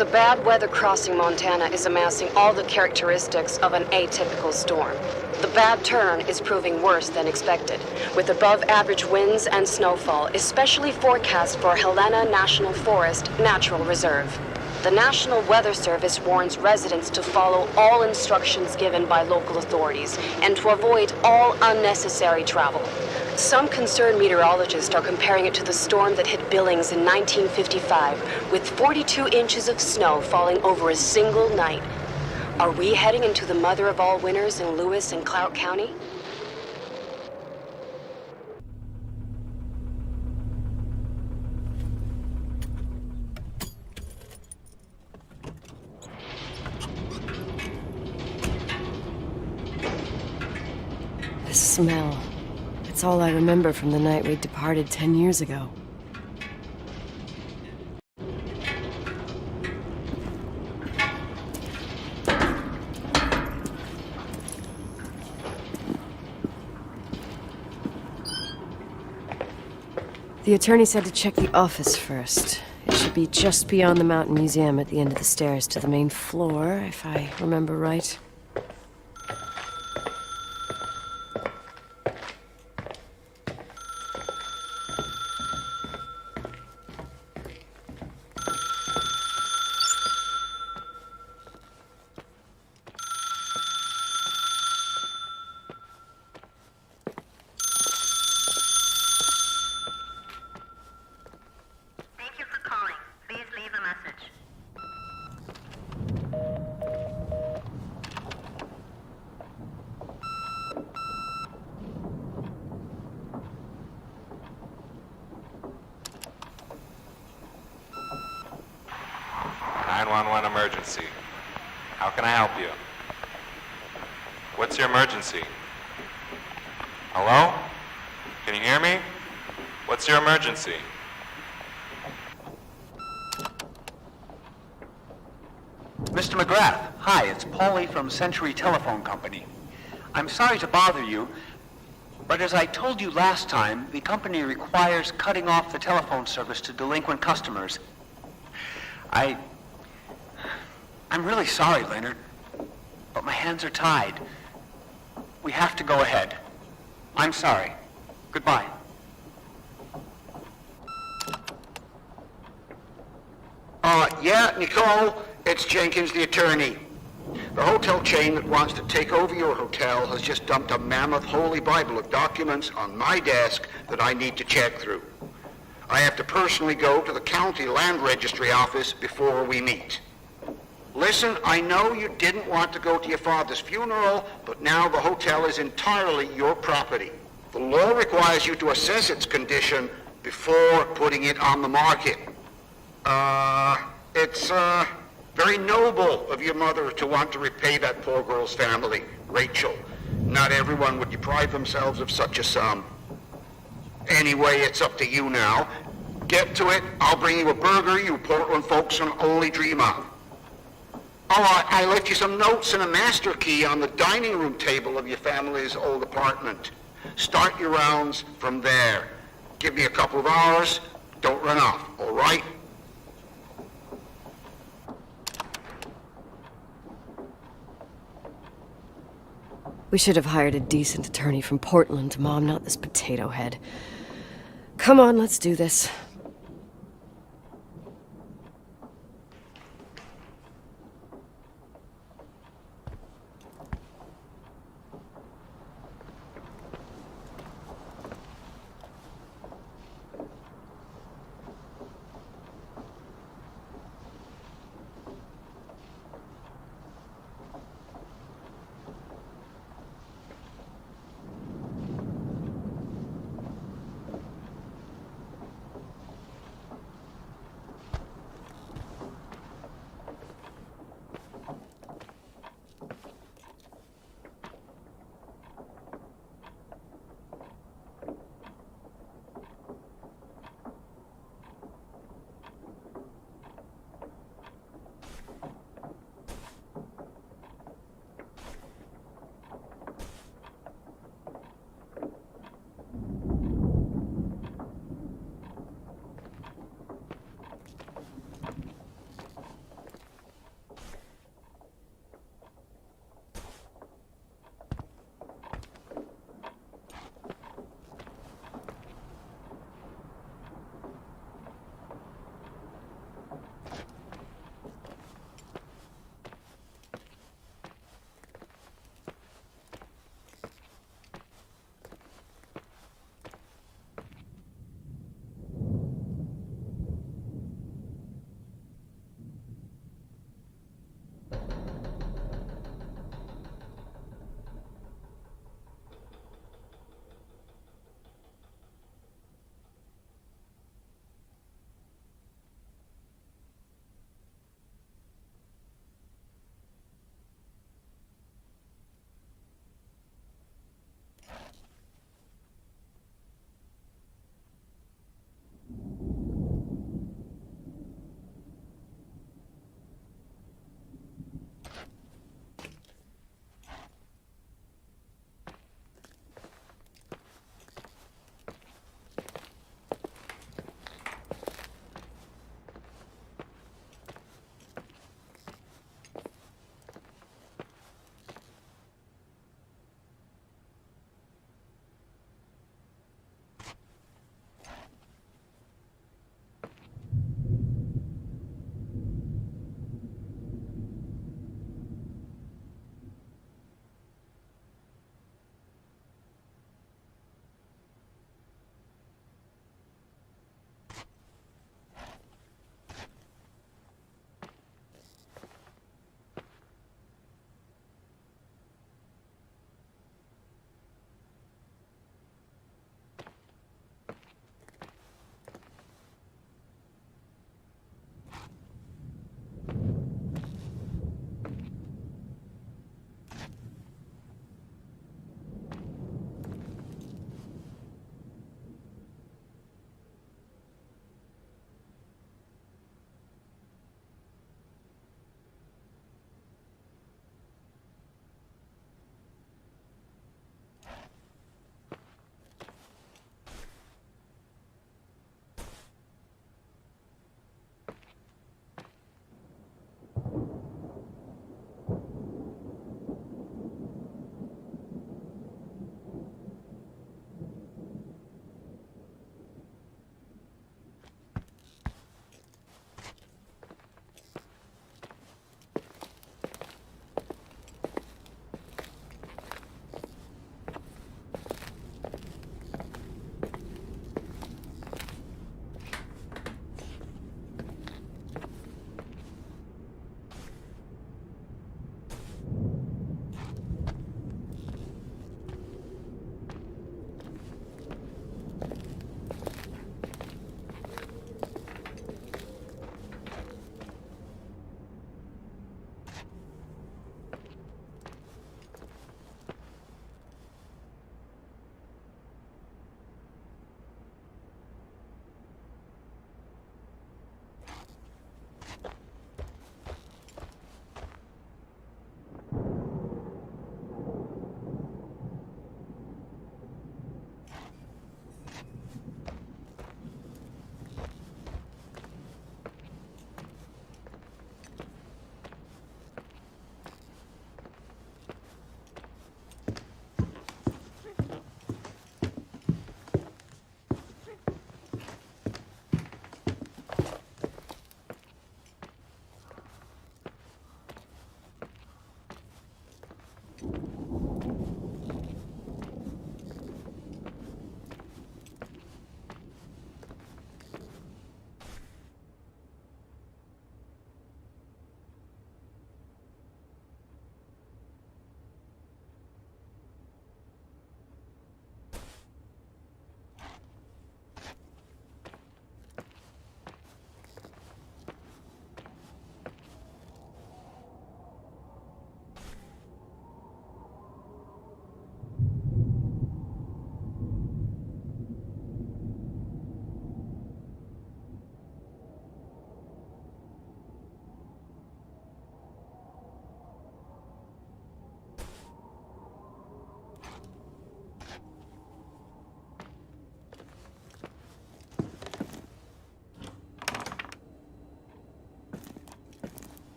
The bad weather crossing Montana is amassing all the characteristics of an atypical storm. The bad turn is proving worse than expected, with above-average winds and snowfall, especially forecast for Helena National Forest Natural Reserve. The National Weather Service warns residents to follow all instructions given by local authorities and to avoid all unnecessary travel. Some concerned meteorologists are comparing it to the storm that hit Billings in 1955, with 42 inches of snow falling over a single night. Are we heading into the mother of all winters in Lewis and Clark County? The smell. It's all I remember from the night we departed 10 years ago. The attorney said to check the office first. It should be just beyond the Mountain Museum at the end of the stairs to the main floor, if I remember right. Emergency. How can I help you? What's your emergency? Hello? Can you hear me? What's your emergency? Mr. McGrath, hi, it's Paulie from Century Telephone Company. I'm sorry to bother you, but as I told you last time, the company requires cutting off the telephone service to delinquent customers. I'm really sorry, Leonard, but my hands are tied. We have to go ahead. I'm sorry. Goodbye. Yeah, Nicole, it's Jenkins, the attorney. The hotel chain that wants to take over your hotel has just dumped a mammoth holy Bible of documents on my desk that I need to check through. I have to personally go to the county land registry office before we meet. Listen, I know you didn't want to go to your father's funeral, but now the hotel is entirely your property. The law requires you to assess its condition before putting it on the market. It's very noble of your mother to want to repay that poor girl's family, Rachel. Not everyone would deprive themselves of such a sum. Anyway, it's up to you now. Get to it. I'll bring you a burger you Portland folks can only dream of. Oh, I left you some notes and a master key on the dining room table of your family's old apartment. Start your rounds from there. Give me a couple of hours. Don't run off, all right? We should have hired a decent attorney from Portland, Mom, not this potato head. Come on, let's do this.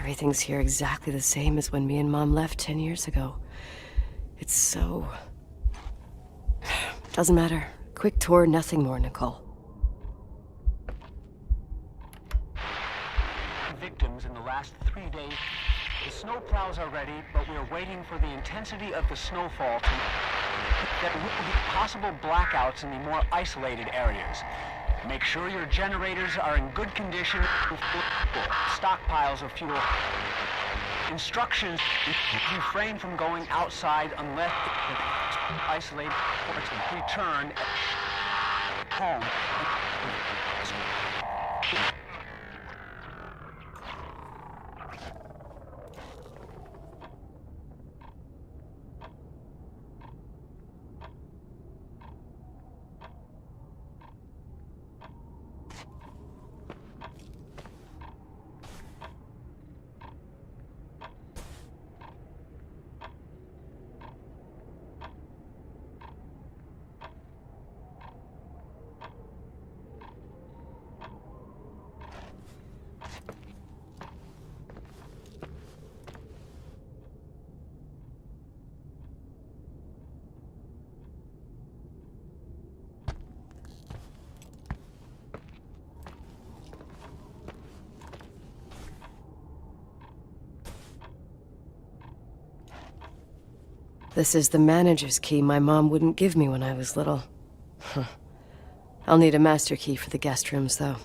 Everything's here exactly the same as when me and Mom left 10 years ago. It's so... Doesn't matter. Quick tour, nothing more, Nicole. Victims in the last 3 days. The snow plows are ready, but we are waiting for the intensity of the snowfall to... There will be possible blackouts in the more isolated areas. Make sure your generators are in good condition with stockpiles of fuel. Instructions: refrain from going outside unless isolated ports return home. This is the manager's key my mom wouldn't give me when I was little. I'll need a master key for the guest rooms, though.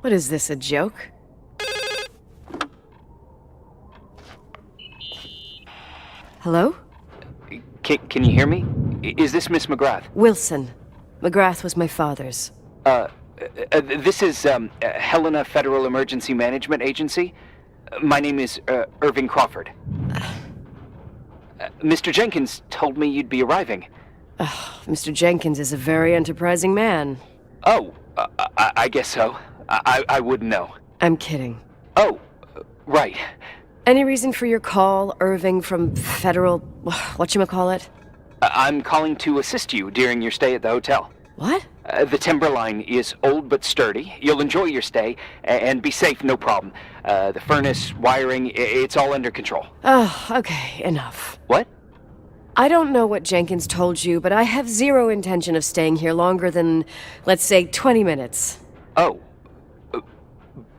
What is this, a joke? Hello? Can you hear me? Is this Miss McGrath? Wilson. McGrath was my father's. This is Helena Federal Emergency Management Agency. My name is Irving Crawford. Mr. Jenkins told me you'd be arriving. Mr. Jenkins is a very enterprising man. Oh, I guess so. I wouldn't know. I'm kidding. Oh, right. Any reason for your call, Irving from Federal... whatchamacallit? I'm calling to assist you during your stay at the hotel. What? The timberline is old but sturdy. You'll enjoy your stay, and be safe, no problem. The furnace, wiring, it's all under control. Oh, okay, enough. What? I don't know what Jenkins told you, but I have zero intention of staying here longer than, let's say, 20 minutes. Oh.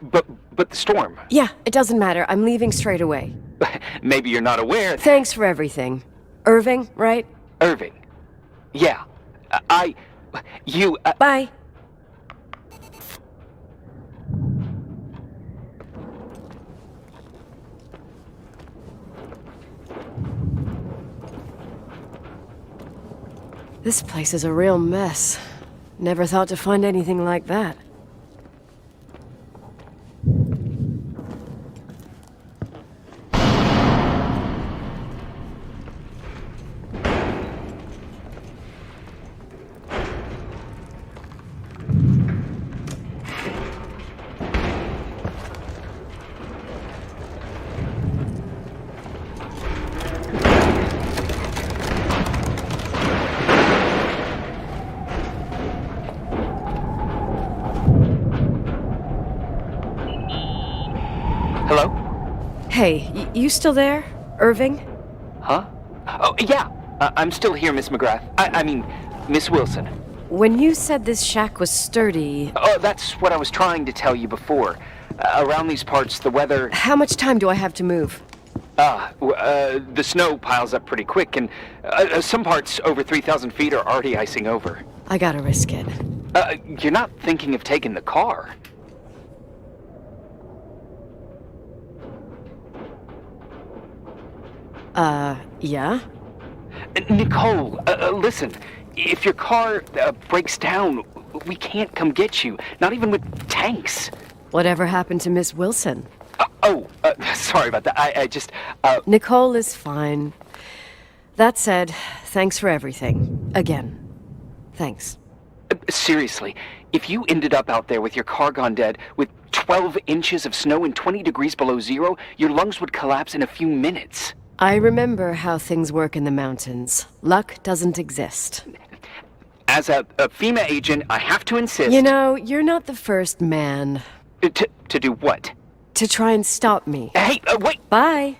But the storm. Yeah, it doesn't matter. I'm leaving straight away. Maybe you're not aware. Thanks for everything. Irving, right? Irving. Yeah. You... Bye. This place is a real mess. Never thought to find anything like that. Hello? Hey, you still there, Irving? Huh? Oh, yeah. I'm still here, Miss McGrath. I mean, Miss Wilson. When you said this shack was sturdy... Oh, that's what I was trying to tell you before. Around these parts, the weather... How much time do I have to move? The snow piles up pretty quick, and some parts over 3,000 feet are already icing over. I gotta risk it. You're not thinking of taking the car? Yeah? Nicole, listen. If your car breaks down, we can't come get you. Not even with tanks. Whatever happened to Miss Wilson? Sorry about that. I just, Nicole is fine. That said, thanks for everything. Again. Thanks. Seriously, if you ended up out there with your car gone dead, with 12 inches of snow and 20 degrees below zero, your lungs would collapse in a few minutes. I remember how things work in the mountains. Luck doesn't exist. As a FEMA agent, I have to insist... You know, you're not the first man. To do what? To try and stop me. Hey, wait! Bye.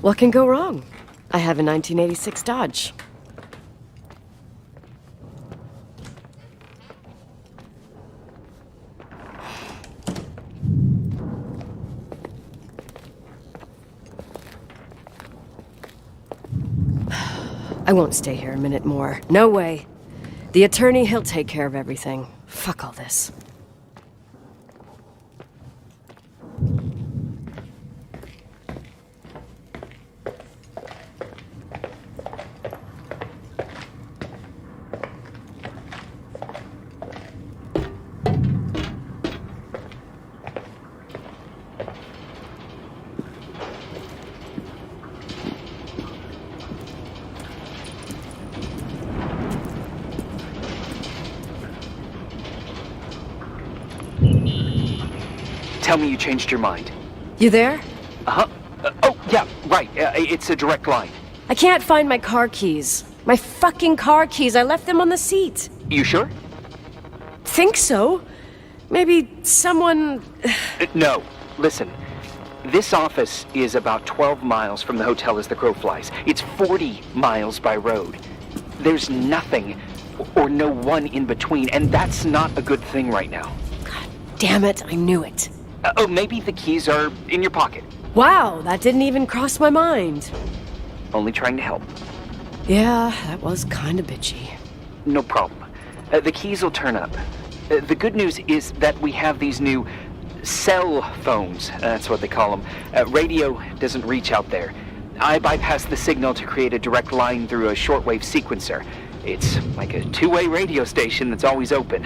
What can go wrong? I have a 1986 Dodge. I won't stay here a minute more. No way. The attorney, he'll take care of everything. Fuck all this. Tell me you changed your mind. You there? Uh-huh. Oh, yeah, right. It's a direct line. I can't find my car keys. My fucking car keys. I left them on the seat. You sure? Think so. Maybe someone... No. Listen. This office is about 12 miles from the hotel as the crow flies. It's 40 miles by road. There's nothing or no one in between, and that's not a good thing right now. God damn it, I knew it. Maybe the keys are in your pocket. Wow, that didn't even cross my mind. Only trying to help. Yeah, that was kinda bitchy. No problem. The keys will turn up. The good news is that we have these new cell phones. That's what they call them. Radio doesn't reach out there. I bypass the signal to create a direct line through a shortwave sequencer. It's like a two-way radio station that's always open.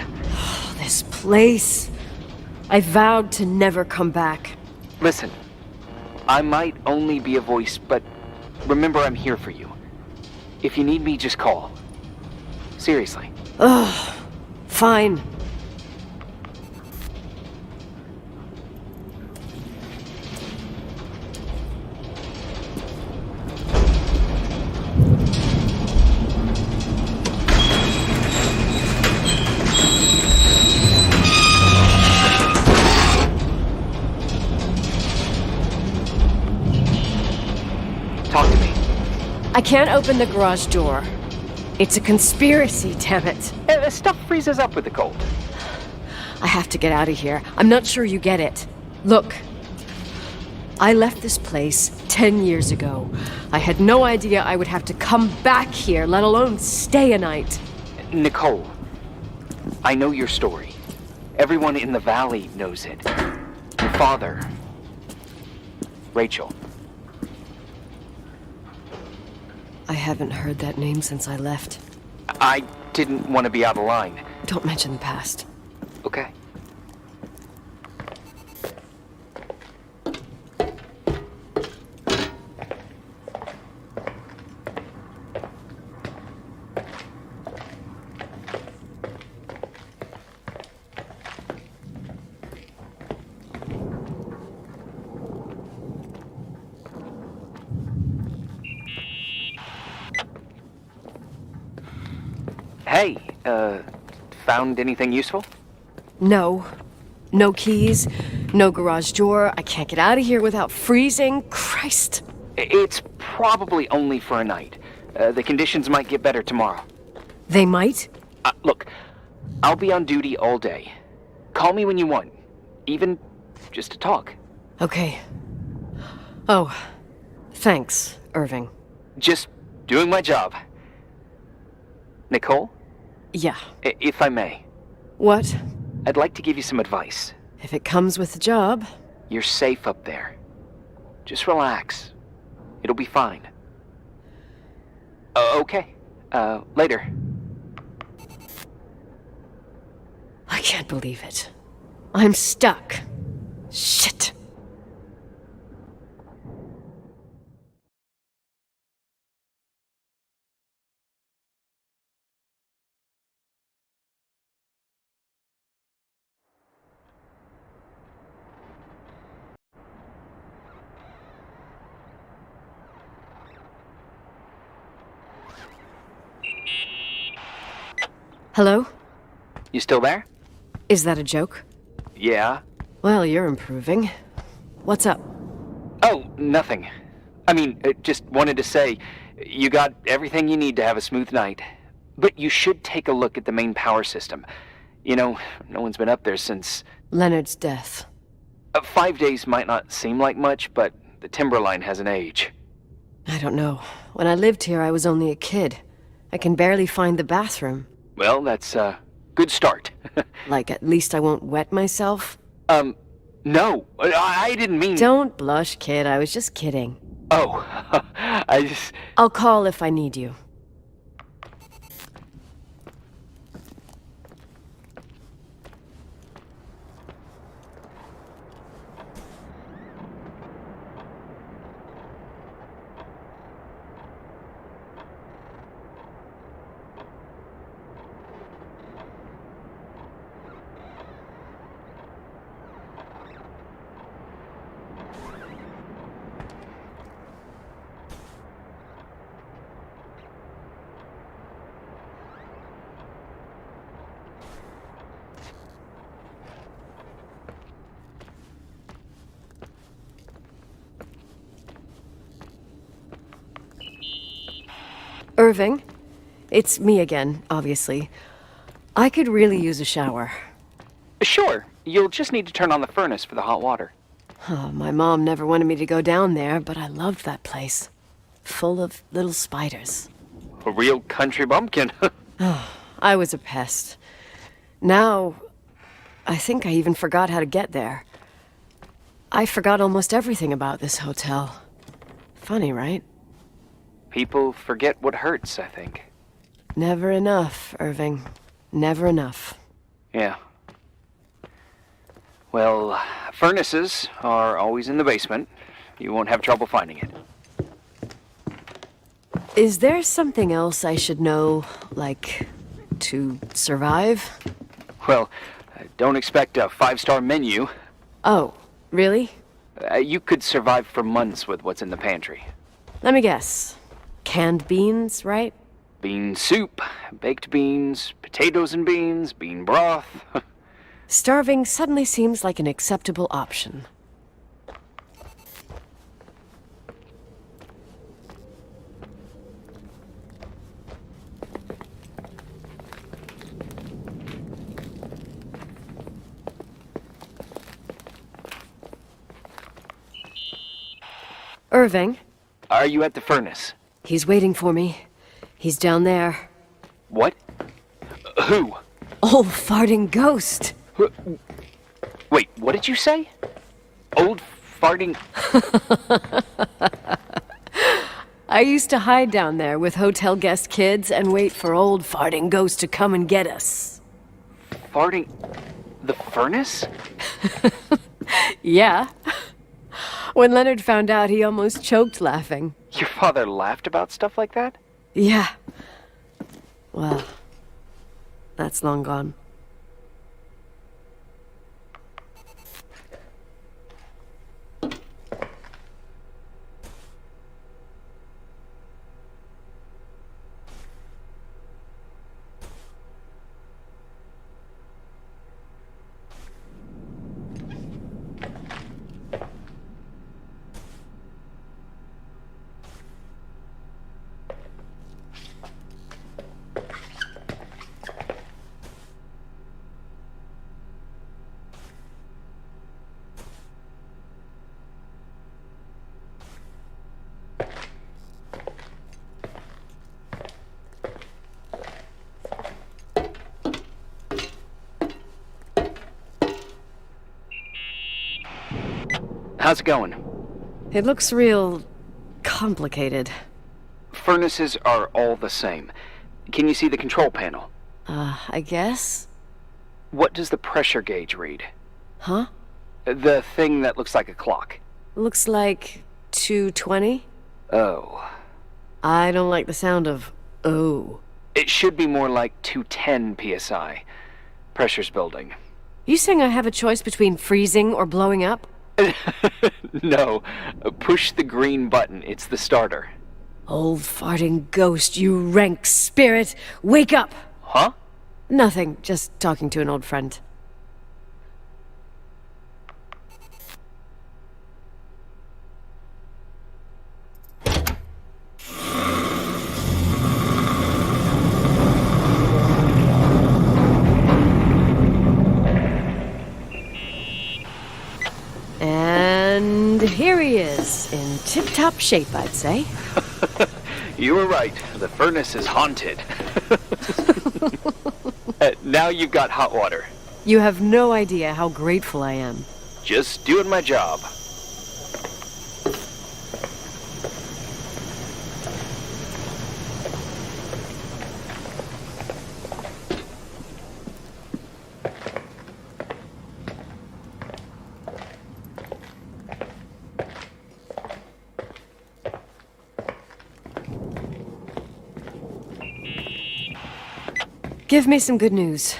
This place. I vowed to never come back. Listen, I might only be a voice, but remember I'm here for you. If you need me, just call. Seriously. Ugh. Fine. Talk to me. I can't open the garage door. It's a conspiracy, damn it. Stuff freezes up with the cold. I have to get out of here. I'm not sure you get it. Look. I left this place 10 years ago. I had no idea I would have to come back here, let alone stay a night. Nicole, I know your story. Everyone in the valley knows it. Your father, Rachel. I haven't heard that name since I left. I didn't want to be out of line. Don't mention the past. Okay. Hey, found anything useful? No. No keys, no garage door. I can't get out of here without freezing. Christ. It's probably only for a night. The conditions might get better tomorrow. They might? Look, I'll be on duty all day. Call me when you want. Even just to talk. Okay. Oh, thanks, Irving. Just doing my job. Nicole? Yeah. If I may, What? I'd like to give you some advice. If it comes with the job. You're safe up there. Just relax. It'll be fine. Okay. Later. I can't believe it. I'm stuck. Shit. Hello? You still there? Is that a joke? Yeah. Well, you're improving. What's up? Oh, nothing. I mean, just wanted to say, you got everything you need to have a smooth night. But you should take a look at the main power system. You know, no one's been up there since... Leonard's death. 5 days might not seem like much, but the timber line has an age. I don't know. When I lived here, I was only a kid. I can barely find the bathroom. Well, that's a good start. Like, at least I won't wet myself? No, I didn't mean... Don't blush, kid. I was just kidding. Oh, I just... I'll call if I need you. Irving? It's me again, obviously. I could really use a shower. Sure, you'll just need to turn on the furnace for the hot water. Oh, my mom never wanted me to go down there, but I loved that place. Full of little spiders. A real country bumpkin. I was a pest. Now, I think I even forgot how to get there. I forgot almost everything about this hotel. Funny, right? People forget what hurts, I think. Never enough, Irving. Never enough. Yeah. Well, furnaces are always in the basement. You won't have trouble finding it. Is there something else I should know, like, to survive? Well, don't expect a 5-star menu. Oh, really? You could survive for months with what's in the pantry. Let me guess. Canned beans, right? Bean soup, baked beans, potatoes and beans, bean broth. Starving suddenly seems like an acceptable option. Irving? Are you at the furnace? He's waiting for me. He's down there. What? Who? Old farting ghost! Wait, what did you say? Old farting... I used to hide down there with hotel guest kids and wait for old farting ghost to come and get us. Farting... the furnace? Yeah. When Leonard found out, he almost choked laughing. Your father laughed about stuff like that? Yeah. Well, that's long gone. How's it going? It looks real complicated. Furnaces are all the same. Can you see the control panel? I guess? What does the pressure gauge read? Huh? The thing that looks like a clock. Looks like 2:20. Oh. I don't like the sound of oh. It should be more like 210 psi. Pressure's building. You saying I have a choice between freezing or blowing up? No. Push the green button. It's the starter. Old farting ghost, you rank spirit! Wake up! Huh? Nothing, just talking to an old friend. And here he is, in tip-top shape, I'd say. You were right. The furnace is haunted. Now you've got hot water. You have no idea how grateful I am. Just doing my job. Give me some good news.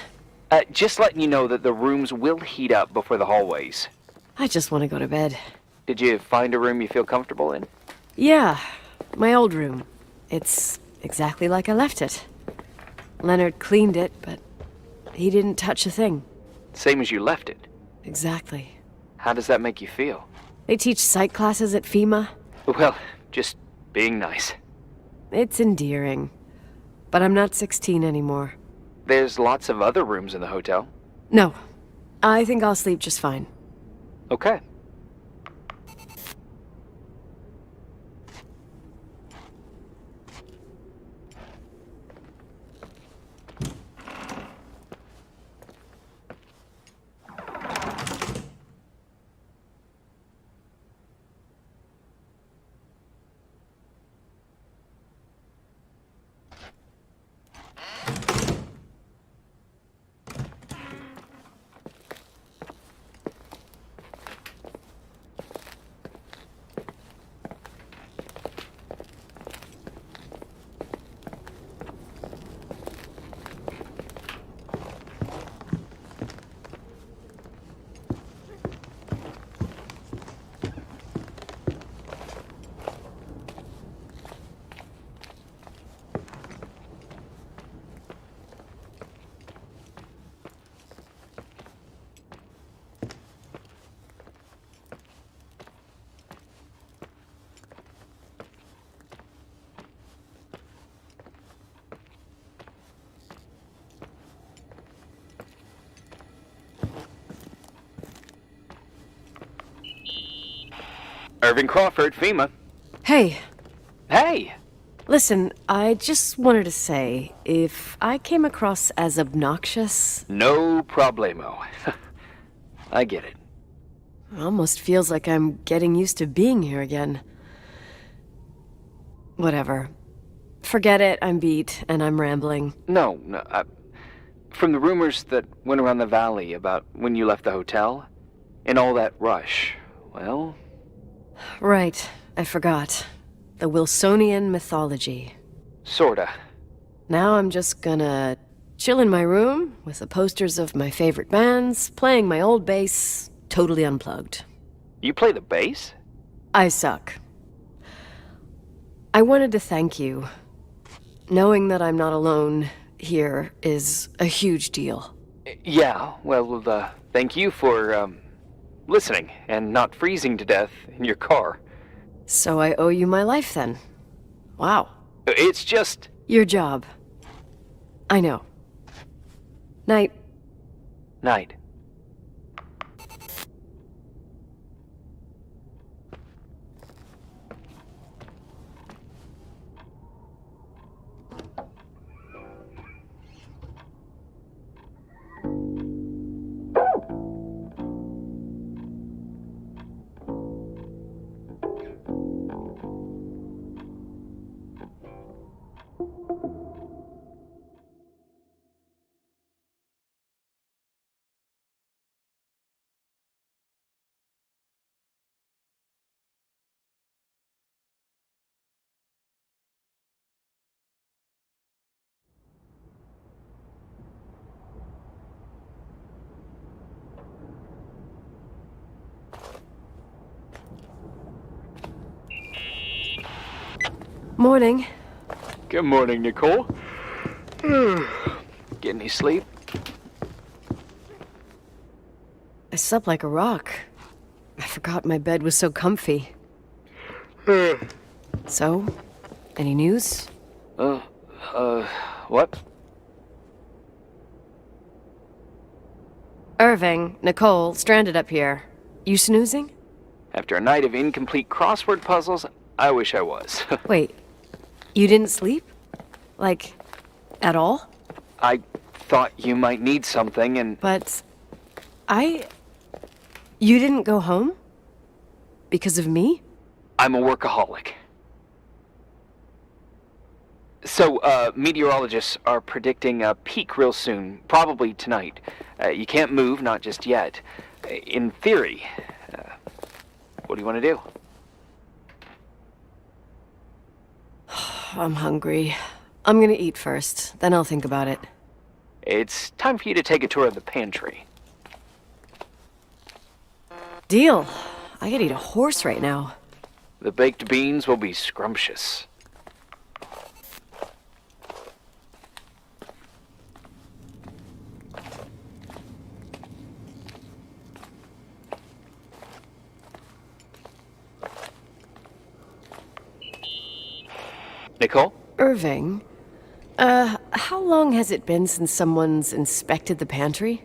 Just letting you know that the rooms will heat up before the hallways. I just want to go to bed. Did you find a room you feel comfortable in? Yeah, my old room. It's exactly like I left it. Leonard cleaned it, but he didn't touch a thing. Same as you left it. Exactly. How does that make you feel? They teach psych classes at FEMA. Well, just being nice. It's endearing. But I'm not 16 anymore. There's lots of other rooms in the hotel. No, I think I'll sleep just fine. Okay. Irving Crawford, FEMA. Hey, Hey! listen, I just wanted to say, if I came across as obnoxious, No problemo. I get it. it almost feels like I'm getting used to being here again. Whatever. Forget it, I'm beat, and I'm rambling. No. From the rumors that went around the valley about when you left the hotel, and all that rush, well... Right, I forgot. The Wilsonian mythology. Sorta. Now I'm just gonna chill in my room with the posters of my favorite bands, playing my old bass, totally unplugged. You play the bass? I suck. I wanted to thank you. Knowing that I'm not alone here is a huge deal. Yeah, well, thank you for, listening and not freezing to death in your car. So I owe you my life then. Wow. It's just... Your job. I know. Night. Night. Morning. Good morning, Nicole. Get any sleep? I slept like a rock. I forgot my bed was so comfy. So, any news? What? Irving, Nicole, stranded up here. You snoozing? After a night of incomplete crossword puzzles, I wish I was. Wait, you didn't sleep? Like, at all? I thought you might need something, and But you didn't go home? Because of me? I'm a workaholic. So, meteorologists are predicting a peak real soon, probably tonight. You can't move, not just yet. In theory, what do you want to do? I'm hungry. I'm gonna eat first, then I'll think about it. It's time for you to take a tour of the pantry. Deal. I could eat a horse right now. The baked beans will be scrumptious. Nicole? Irving, how long has it been since someone's inspected the pantry?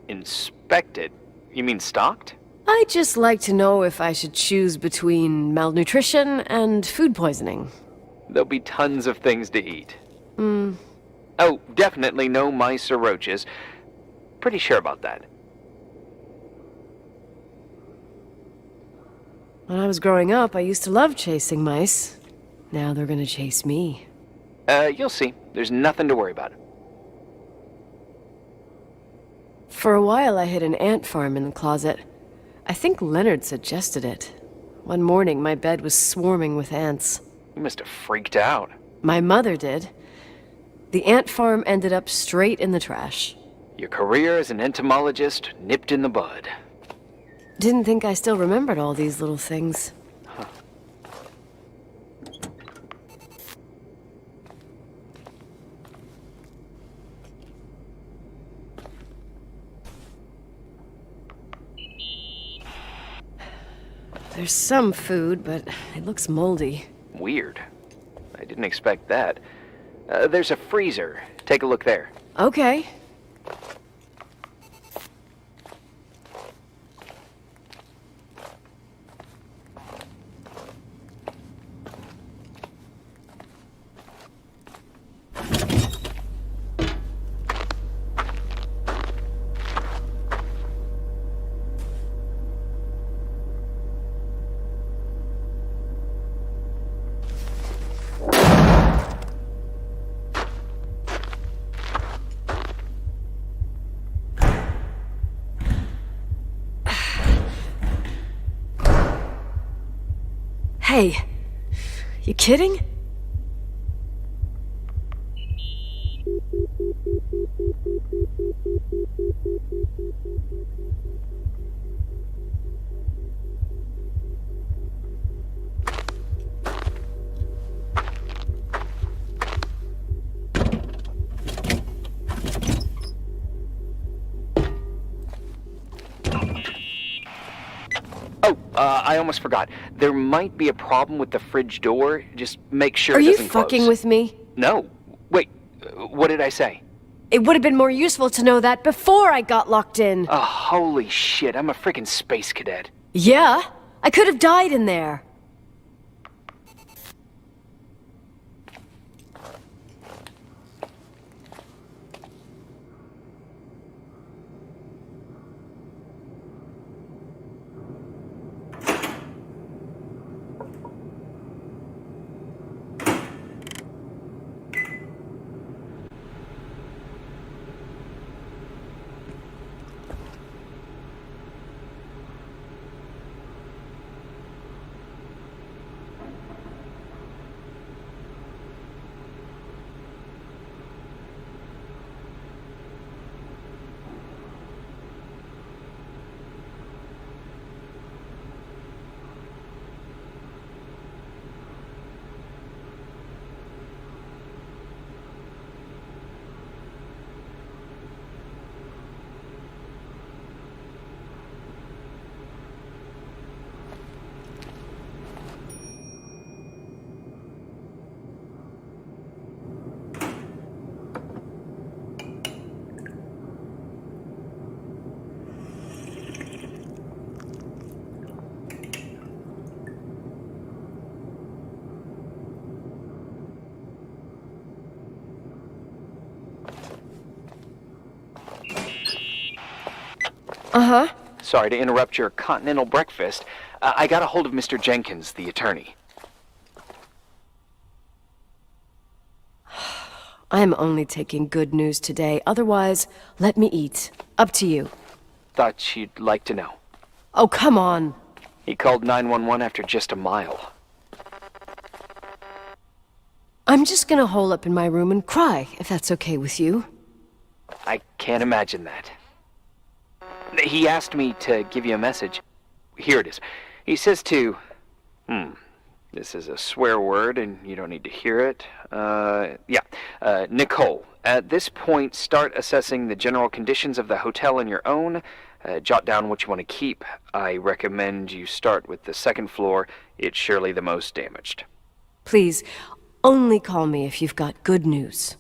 Inspected? You mean stocked? I'd just like to know if I should choose between malnutrition and food poisoning. There'll be tons of things to eat. Oh, definitely no mice or roaches. Pretty sure about that. When I was growing up, I used to love chasing mice. Now they're gonna chase me. You'll see. There's nothing to worry about. For a while, I hid an ant farm in the closet. I think Leonard suggested it. One morning, my bed was swarming with ants. You must have freaked out. My mother did. The ant farm ended up straight in the trash. Your career as an entomologist nipped in the bud. Didn't think I still remembered all these little things. There's some food, but it looks moldy. Weird. I didn't expect that. There's a freezer. Take a look there. Okay. Hey, you kidding? I almost forgot. There might be a problem with the fridge door. Just make sure Are it you doesn't close. fucking with me? No. Wait, what did I say? It would have been more useful to know that before I got locked in. Oh, holy shit, I'm a freaking space cadet. Yeah, I could have died in there. Uh-huh. Sorry to interrupt your continental breakfast. I got a hold of Mr. Jenkins, the attorney. I'm only taking good news today. Otherwise, let me eat. Up to you. Thought you'd like to know. Oh, come on. He called 911 after just a mile. I'm just gonna hole up in my room and cry, if that's okay with you. I can't imagine that. He asked me to give you a message. Here it is. He says to... This is a swear word, and you don't need to hear it. Nicole, at this point, start assessing the general conditions of the hotel on your own. Jot down what you want to keep. I recommend you start with the second floor. It's surely the most damaged. Please, only call me if you've got good news.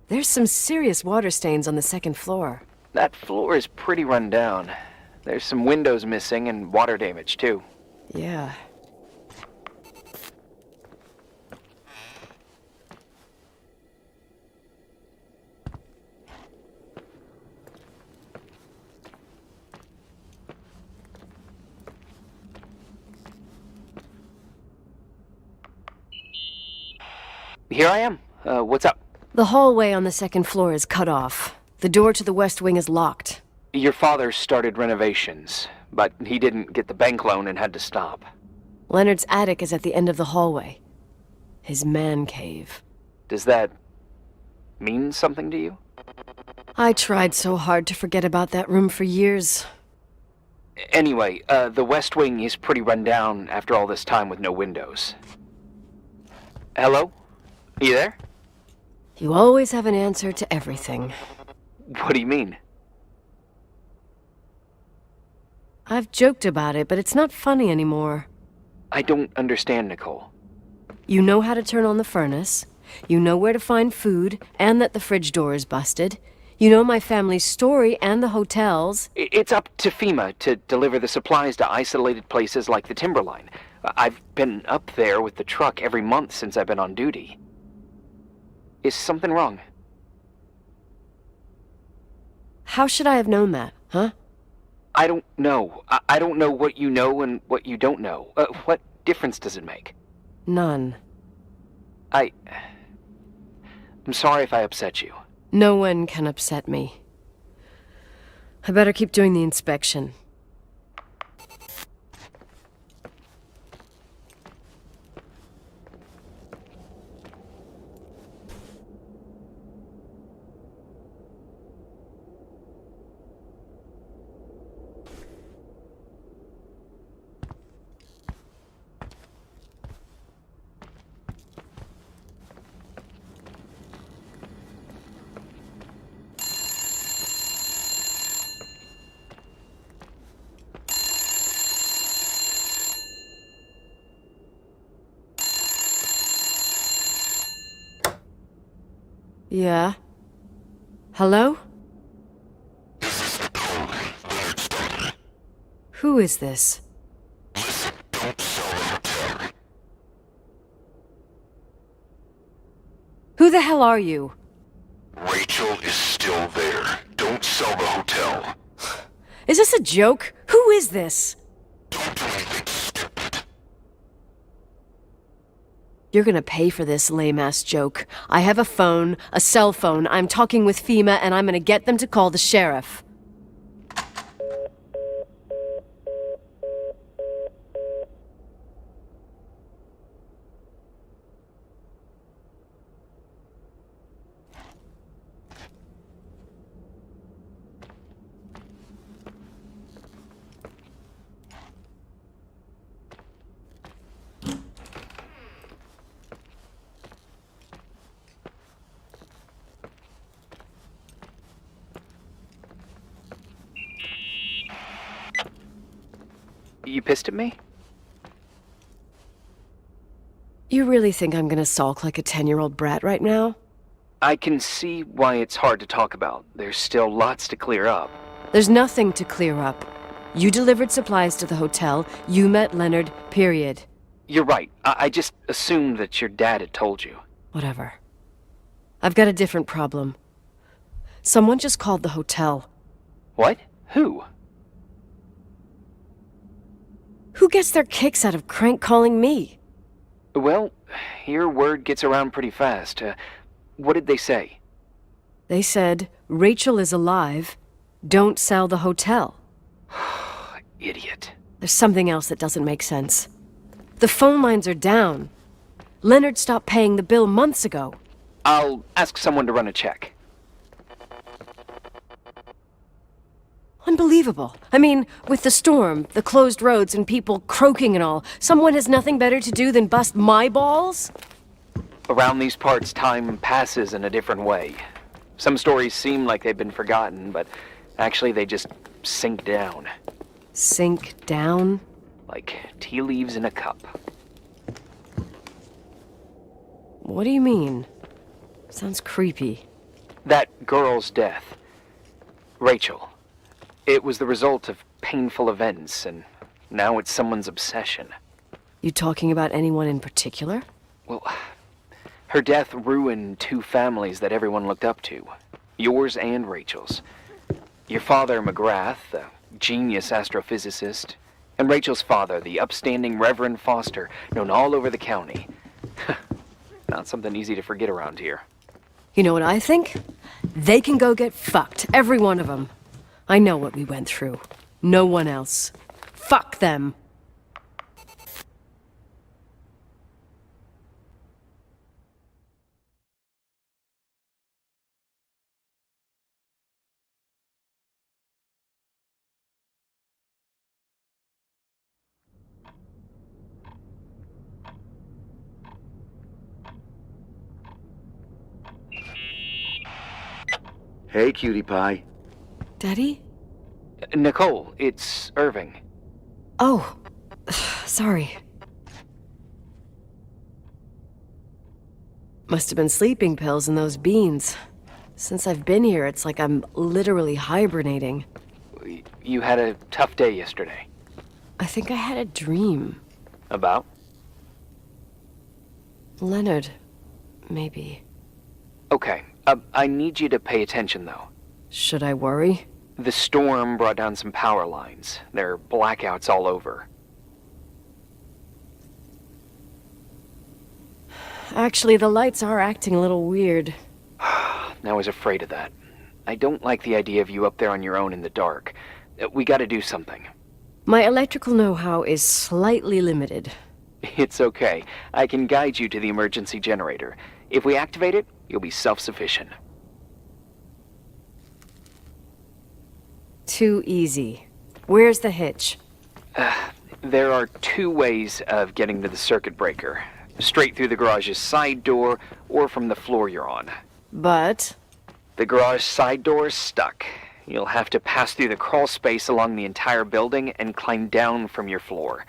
There's some serious water stains on the second floor. That floor is pretty run down. There's some windows missing and water damage, too. Yeah. Here I am. What's up? The hallway on the second floor is cut off. The door to the west wing is locked. Your father started renovations, but he didn't get the bank loan and had to stop. Leonard's attic is at the end of the hallway. His man cave. Does that mean something to you? I tried so hard to forget about that room for years. Anyway, the west wing is pretty run down after all this time with no windows. Hello? You there? You always have an answer to everything. What do you mean? I've joked about it, but it's not funny anymore. I don't understand, Nicole. You know how to turn on the furnace. You know where to find food, and that the fridge door is busted. You know my family's story and the hotel's. It's up to FEMA to deliver the supplies to isolated places like the Timberline. I've been up there with the truck every month since I've been on duty. Is something wrong? How should I have known that, huh? I don't know. I don't know what you know and what you don't know. What difference does it make? None. I'm sorry if I upset you. No one can upset me. I better keep doing the inspection. Yeah? Hello? This is Nicole, Leonard's daughter. Who is this? Listen, don't sell the hotel. Who the hell are you? Rachel is still there. Don't sell the hotel. Is this a joke? Who is this? Don't do anything stupid. You're gonna pay for this lame-ass joke. I have a phone, a cell phone. I'm talking with FEMA, and I'm gonna get them to call the sheriff. You pissed at me? You really think I'm gonna sulk like a 10-year-old brat right now? I can see why it's hard to talk about. There's still lots to clear up. There's nothing to clear up. You delivered supplies to the hotel. You met Leonard, period. You're right. I just assumed that your dad had told you. Whatever. I've got a different problem. Someone just called the hotel. What? Who? Who gets their kicks out of crank calling me? Well, your word gets around pretty fast. What did they say? They said, Rachel is alive. Don't sell the hotel. Idiot. There's something else that doesn't make sense. The phone lines are down. Leonard stopped paying the bill months ago. I'll ask someone to run a check. Unbelievable. I mean, with the storm, the closed roads, and people croaking and all, someone has nothing better to do than bust my balls? Around these parts, time passes in a different way. Some stories seem like they've been forgotten, but actually they just sink down. Sink down? Like tea leaves in a cup. What do you mean? Sounds creepy. That girl's death. Rachel. It was the result of painful events, and now it's someone's obsession. You talking about anyone in particular? Well, her death ruined two families that everyone looked up to. Yours and Rachel's. Your father, McGrath, a genius astrophysicist, and Rachel's father, the upstanding Reverend Foster, known all over the county. Not something easy to forget around here. You know what I think? They can go get fucked, every one of them. I know what we went through. No one else. Fuck them. Hey, cutie pie. Daddy? Nicole, it's Irving. Oh, sorry. Must have been sleeping pills and those beans. Since I've been here, it's like I'm literally hibernating. You had a tough day yesterday. I think I had a dream. About? Leonard, maybe. Okay, I need you to pay attention, though. Should I worry? The storm brought down some power lines. There are blackouts all over. Actually, the lights are acting a little weird. I was afraid of that. I don't like the idea of you up there on your own in the dark. We gotta do something. My electrical know-how is slightly limited. It's okay. I can guide you to the emergency generator. If we activate it, you'll be self-sufficient. Too easy. Where's the hitch? There are two ways of getting to the circuit breaker. Straight through the garage's side door, or from the floor you're on. But... The garage side door is stuck. You'll have to pass through the crawl space along the entire building and climb down from your floor.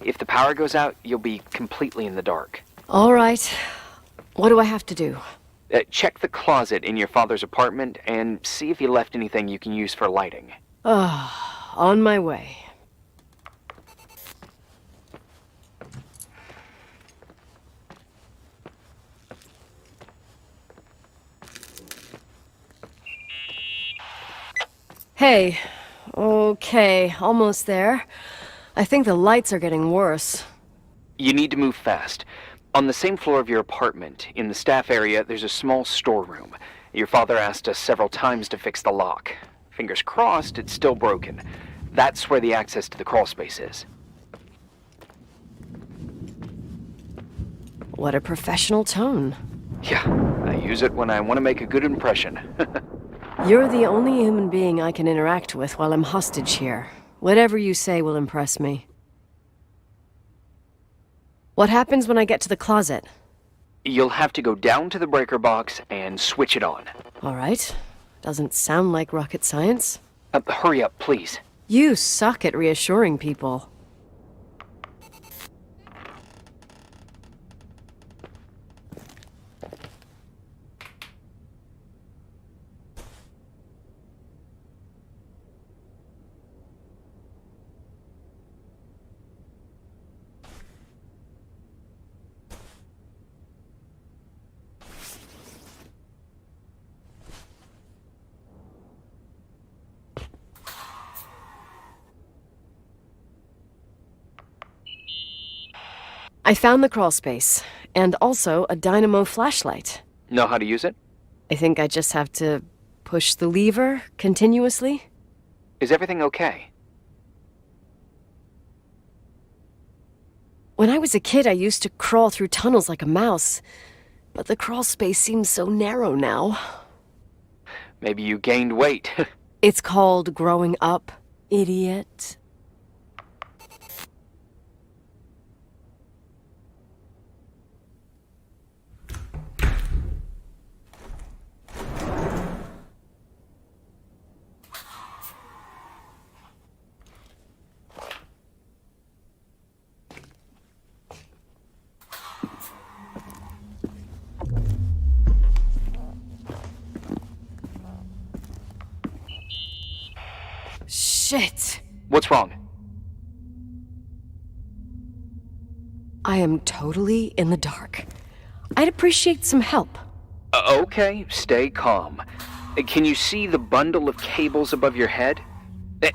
If the power goes out, you'll be completely in the dark. all right. What do I have to do? Check the closet in your father's apartment and see if he left anything you can use for lighting. On my way. Hey. Okay, almost there. I think the lights are getting worse. You need to move fast. On the same floor of your apartment, in the staff area, there's a small storeroom. Your father asked us several times to fix the lock. Fingers crossed, it's still broken. That's where the access to the crawl space is. What a professional tone. Yeah, I use it when I want to make a good impression. You're the only human being I can interact with while I'm hostage here. Whatever you say will impress me. What happens when I get to the closet? You'll have to go down to the breaker box and switch it on. All right. Doesn't sound like rocket science. Hurry up, please. You suck at reassuring people. I found the crawl space, and also a dynamo flashlight. Know how to use it? I think I just have to push the lever continuously. Is everything okay? When I was a kid, I used to crawl through tunnels like a mouse, but the crawl space seems so narrow now. Maybe you gained weight. It's called growing up, idiot. shit. What's wrong? I am totally in the dark. I'd appreciate some help. Okay, stay calm. Can you see the bundle of cables above your head?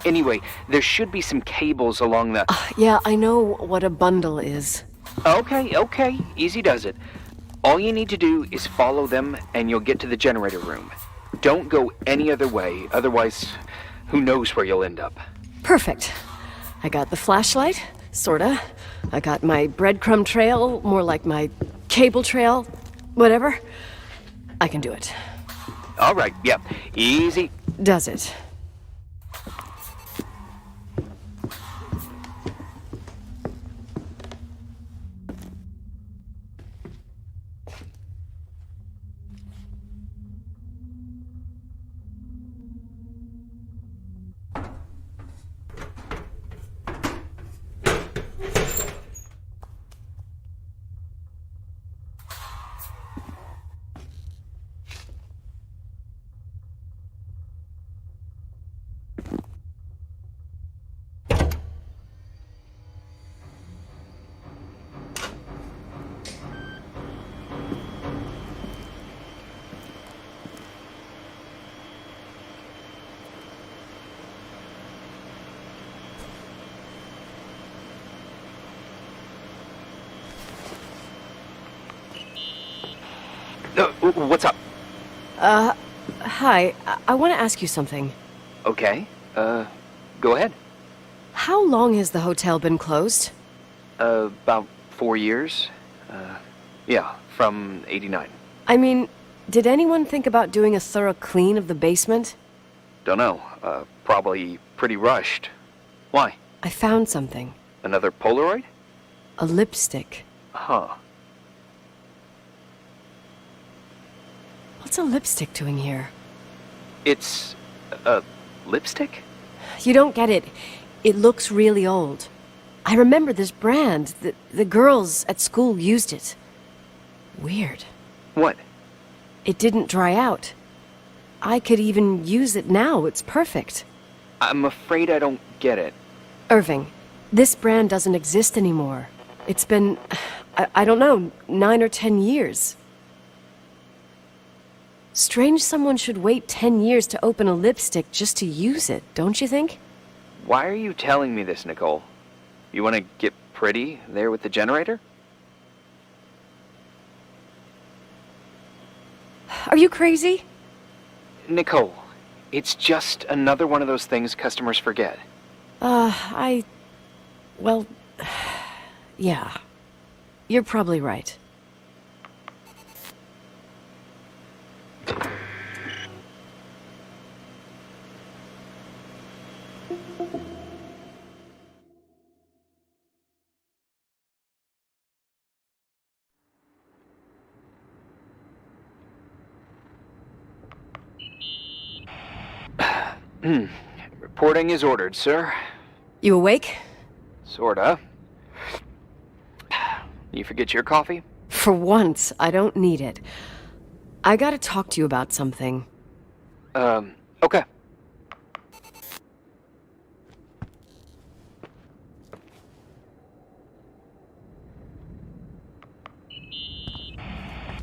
Anyway, there should be some cables along the... Yeah, I know what a bundle is. Okay, easy does it. All you need to do is follow them and you'll get to the generator room. Don't go any other way, otherwise, who knows where you'll end up. Perfect. I got the flashlight, sorta. I got my breadcrumb trail, more like my cable trail, whatever. I can do it. All right, yeah, easy. Does it? What's up? Hi. I want to ask you something. Okay, go ahead. How long has the hotel been closed? About 4 years. Yeah, from 89. I mean, did anyone think about doing a thorough clean of the basement? Don't know, probably pretty rushed. Why? I found something. Another Polaroid? A lipstick. Huh. What's a lipstick doing here? It's a lipstick? You don't get it. It looks really old. I remember this brand. The girls at school used it. Weird. What? It didn't dry out. I could even use it now. It's perfect. I'm afraid I don't get it. Irving, this brand doesn't exist anymore. It's been, I don't know, 9 or 10 years. Strange someone should wait 10 years to open a lipstick just to use it, don't you think? Why are you telling me this, Nicole? You want to get pretty there with the generator? Are you crazy? Nicole, it's just another one of those things customers forget. Well, yeah. You're probably right. Reporting is ordered, sir. You awake? Sorta. You forget your coffee? For once, I don't need it. I gotta talk to you about something. Okay.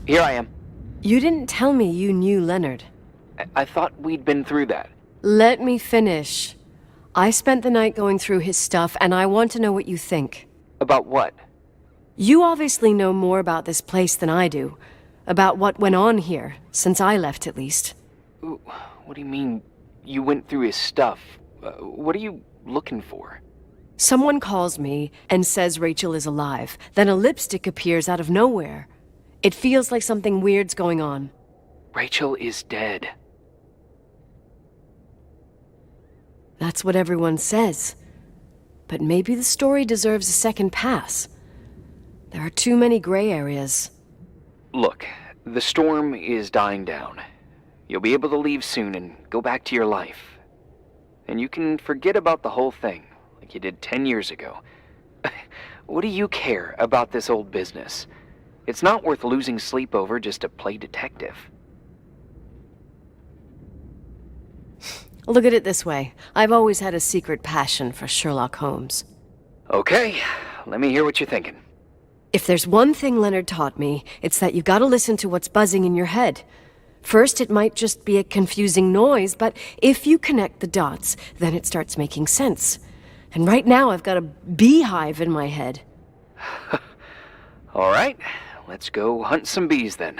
Here I am. You didn't tell me you knew Leonard. I thought we'd been through that. Let me finish. I spent the night going through his stuff, and I want to know what you think. About what? You obviously know more about this place than I do. About what went on here, since I left at least. What do you mean, you went through his stuff? What are you looking for? Someone calls me and says Rachel is alive. Then a lipstick appears out of nowhere. It feels like something weird's going on. Rachel is dead. That's what everyone says. But maybe the story deserves a second pass. There are too many gray areas. Look, the storm is dying down. You'll be able to leave soon and go back to your life. And you can forget about the whole thing, like you did 10 years ago. What do you care about this old business? It's not worth losing sleep over just to play detective. Look at it this way. I've always had a secret passion for Sherlock Holmes. Okay, let me hear what you're thinking. If there's one thing Leonard taught me, it's that you've got to listen to what's buzzing in your head. First, it might just be a confusing noise, but if you connect the dots, then it starts making sense. And right now, I've got a beehive in my head. All right, let's go hunt some bees then.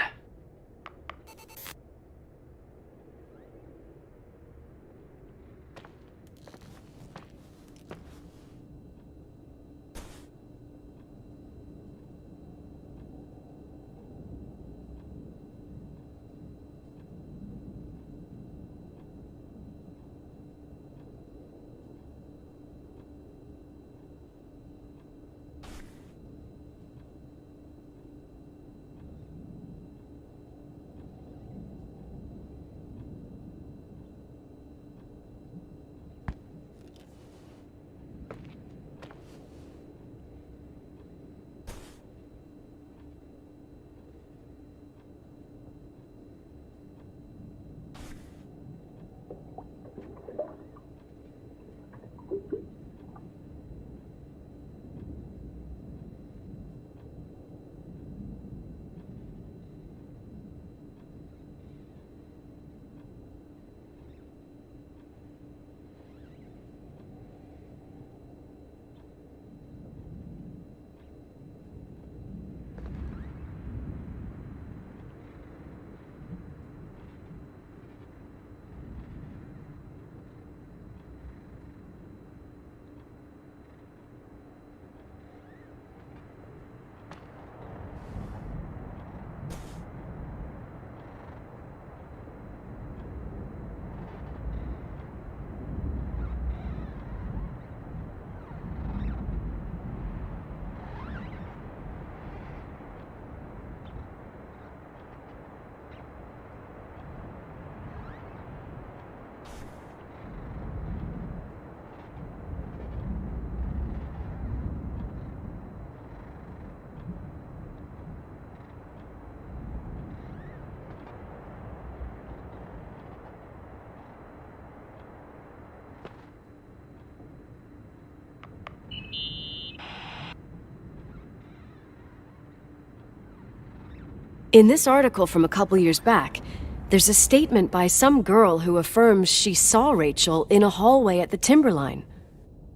In this article from a couple years back, there's a statement by some girl who affirms she saw Rachel in a hallway at the Timberline.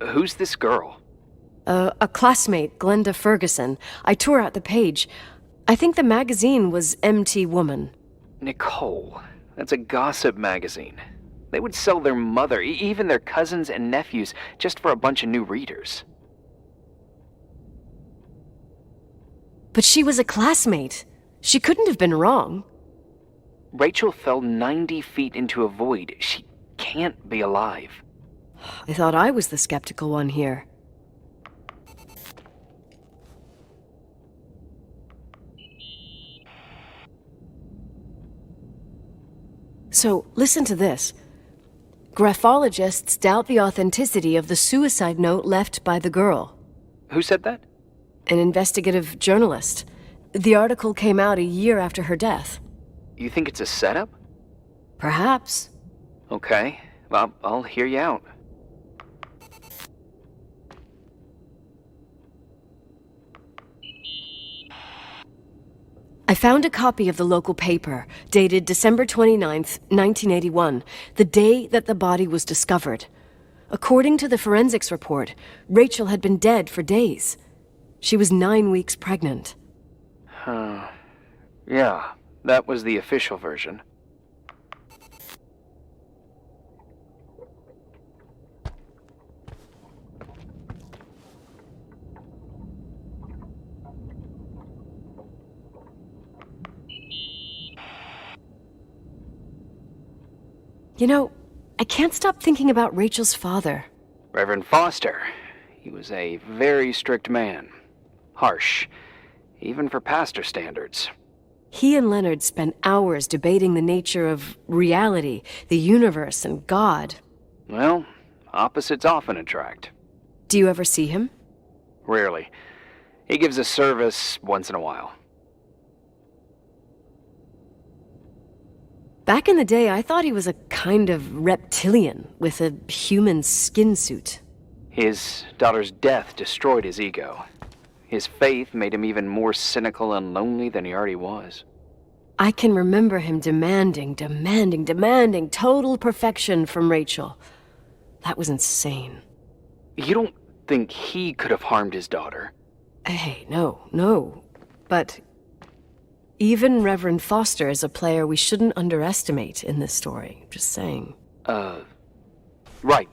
Who's this girl? A classmate, Glenda Ferguson. I tore out the page. I think the magazine was MT Woman. Nicole, that's a gossip magazine. They would sell their mother, even their cousins and nephews, just for a bunch of new readers. But she was a classmate. She couldn't have been wrong. Rachel fell 90 feet into a void. She can't be alive. I thought I was the skeptical one here. So, listen to this. Graphologists doubt the authenticity of the suicide note left by the girl. Who said that? An investigative journalist. The article came out a year after her death. You think it's a setup? Perhaps. Okay, well, I'll hear you out. I found a copy of the local paper, dated December 29th, 1981, the day that the body was discovered. According to the forensics report, Rachel had been dead for days. She was 9 weeks pregnant. Yeah, that was the official version. You know, I can't stop thinking about Rachel's father. Reverend Foster. He was a very strict man. Harsh, even for pastor standards. He and Leonard spent hours debating the nature of reality, the universe, and God. Well, opposites often attract. Do you ever see him? Rarely. He gives a service once in a while. Back in the day, I thought he was a kind of reptilian with a human skin suit. His daughter's death destroyed his ego. His faith made him even more cynical and lonely than he already was. I can remember him demanding total perfection from Rachel. That was insane. You don't think he could have harmed his daughter? Hey, no. But even Reverend Foster is a player we shouldn't underestimate in this story. Just saying. Right.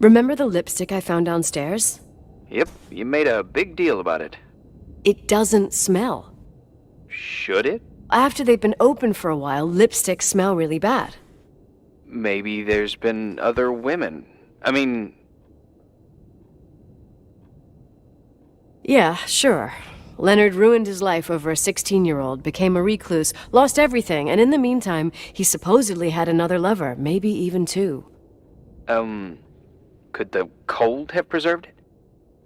Remember the lipstick I found downstairs? Yep, you made a big deal about it. It doesn't smell. Should it? After they've been open for a while, lipsticks smell really bad. Maybe there's been other women. I mean... Yeah, sure. Leonard ruined his life over a 16-year-old, became a recluse, lost everything, and in the meantime, he supposedly had another lover, maybe even two. Could the cold have preserved it?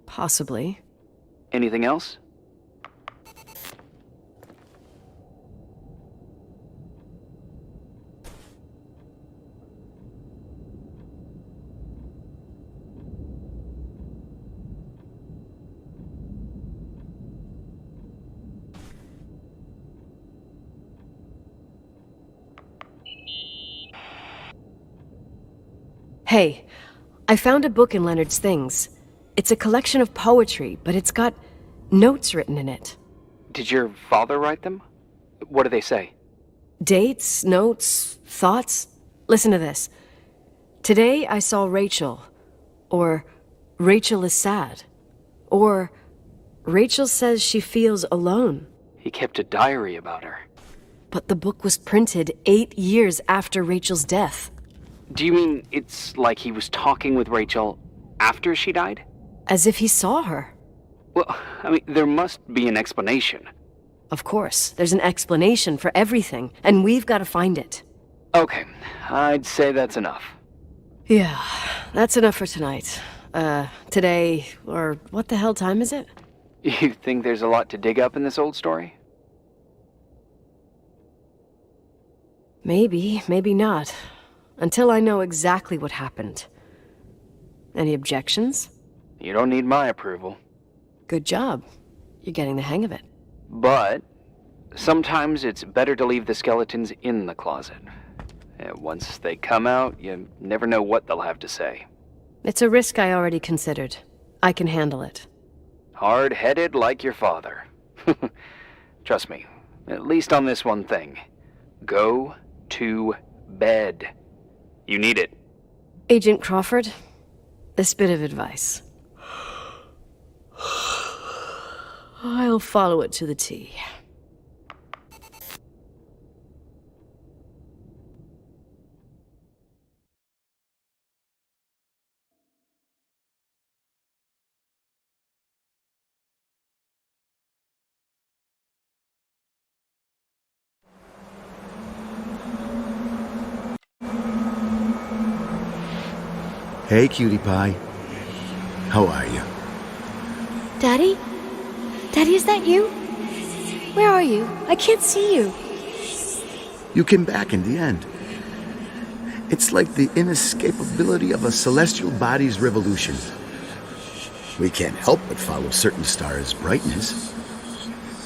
Possibly. Anything else? Hey, I found a book in Leonard's things. It's a collection of poetry, but it's got notes written in it. Did your father write them? What do they say? Dates, notes, thoughts. Listen to this. Today I saw Rachel. Or Rachel is sad. Or Rachel says she feels alone. He kept a diary about her. But the book was printed 8 years after Rachel's death. Do you mean it's like he was talking with Rachel after she died? As if he saw her. Well, I mean, there must be an explanation. Of course, there's an explanation for everything, and we've got to find it. Okay, I'd say that's enough. Yeah, that's enough for tonight. Today, or what the hell time is it? You think there's a lot to dig up in this old story? Maybe, maybe not. Until I know exactly what happened. Any objections? You don't need my approval. Good job. You're getting the hang of it. But sometimes it's better to leave the skeletons in the closet. Once they come out, you never know what they'll have to say. It's a risk I already considered. I can handle it. Hard-headed like your father. Trust me, at least on this one thing. Go to bed. You need it. Agent Crawford, this bit of advice. I'll follow it to the T. Hey, cutie pie. How are you? Daddy? Daddy, is that you? Where are you? I can't see you. You came back in the end. It's like the inescapability of a celestial body's revolution. We can't help but follow certain stars' brightness,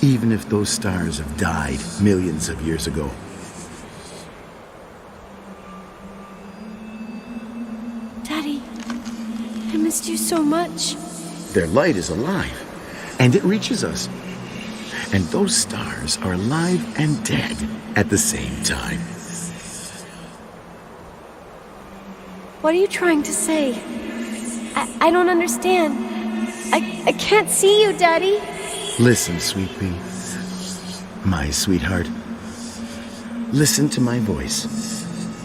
even if those stars have died millions of years ago. Daddy, I missed you so much. Their light is alive, and it reaches us. And those stars are alive and dead at the same time. What are you trying to say? I don't understand. I can't see you, Daddy. Listen, sweet pea. My sweetheart. Listen to my voice.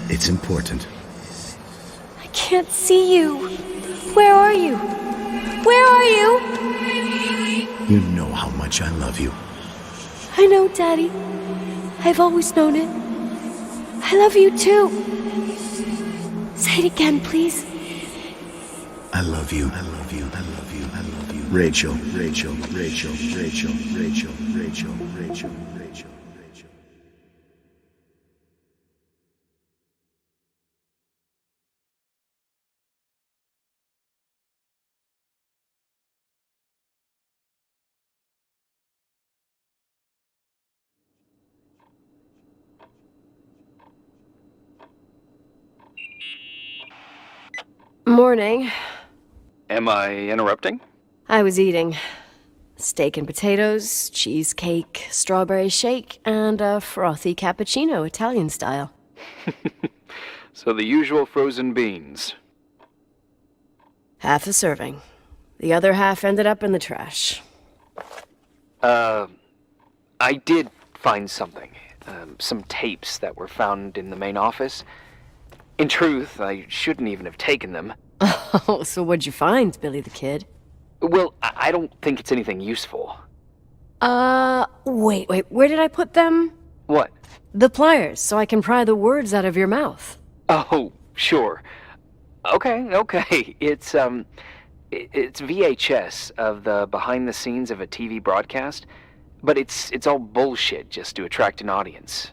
It's important. can't see you. Where are you? Where are you? You know how much I love you. I know, Daddy. I've always known it. I love you too. Say it again, please. I love you. I love you. I love you. I love you. Rachel, Rachel, Rachel, Rachel, Rachel, Rachel, Rachel, Rachel, Rachel. Morning. Am I interrupting? I was eating steak and potatoes, cheesecake, strawberry shake, and a frothy cappuccino, Italian style. So the usual frozen beans. Half a serving. The other half ended up in the trash. I did find something. Some tapes that were found in the main office. In truth, I shouldn't even have taken them. Oh, so what'd you find, Billy the Kid? Well, I don't think it's anything useful. Wait, where did I put them? What? The pliers, so I can pry the words out of your mouth. Oh, sure. Okay. It's VHS of the behind the scenes of a TV broadcast, but it's all bullshit just to attract an audience.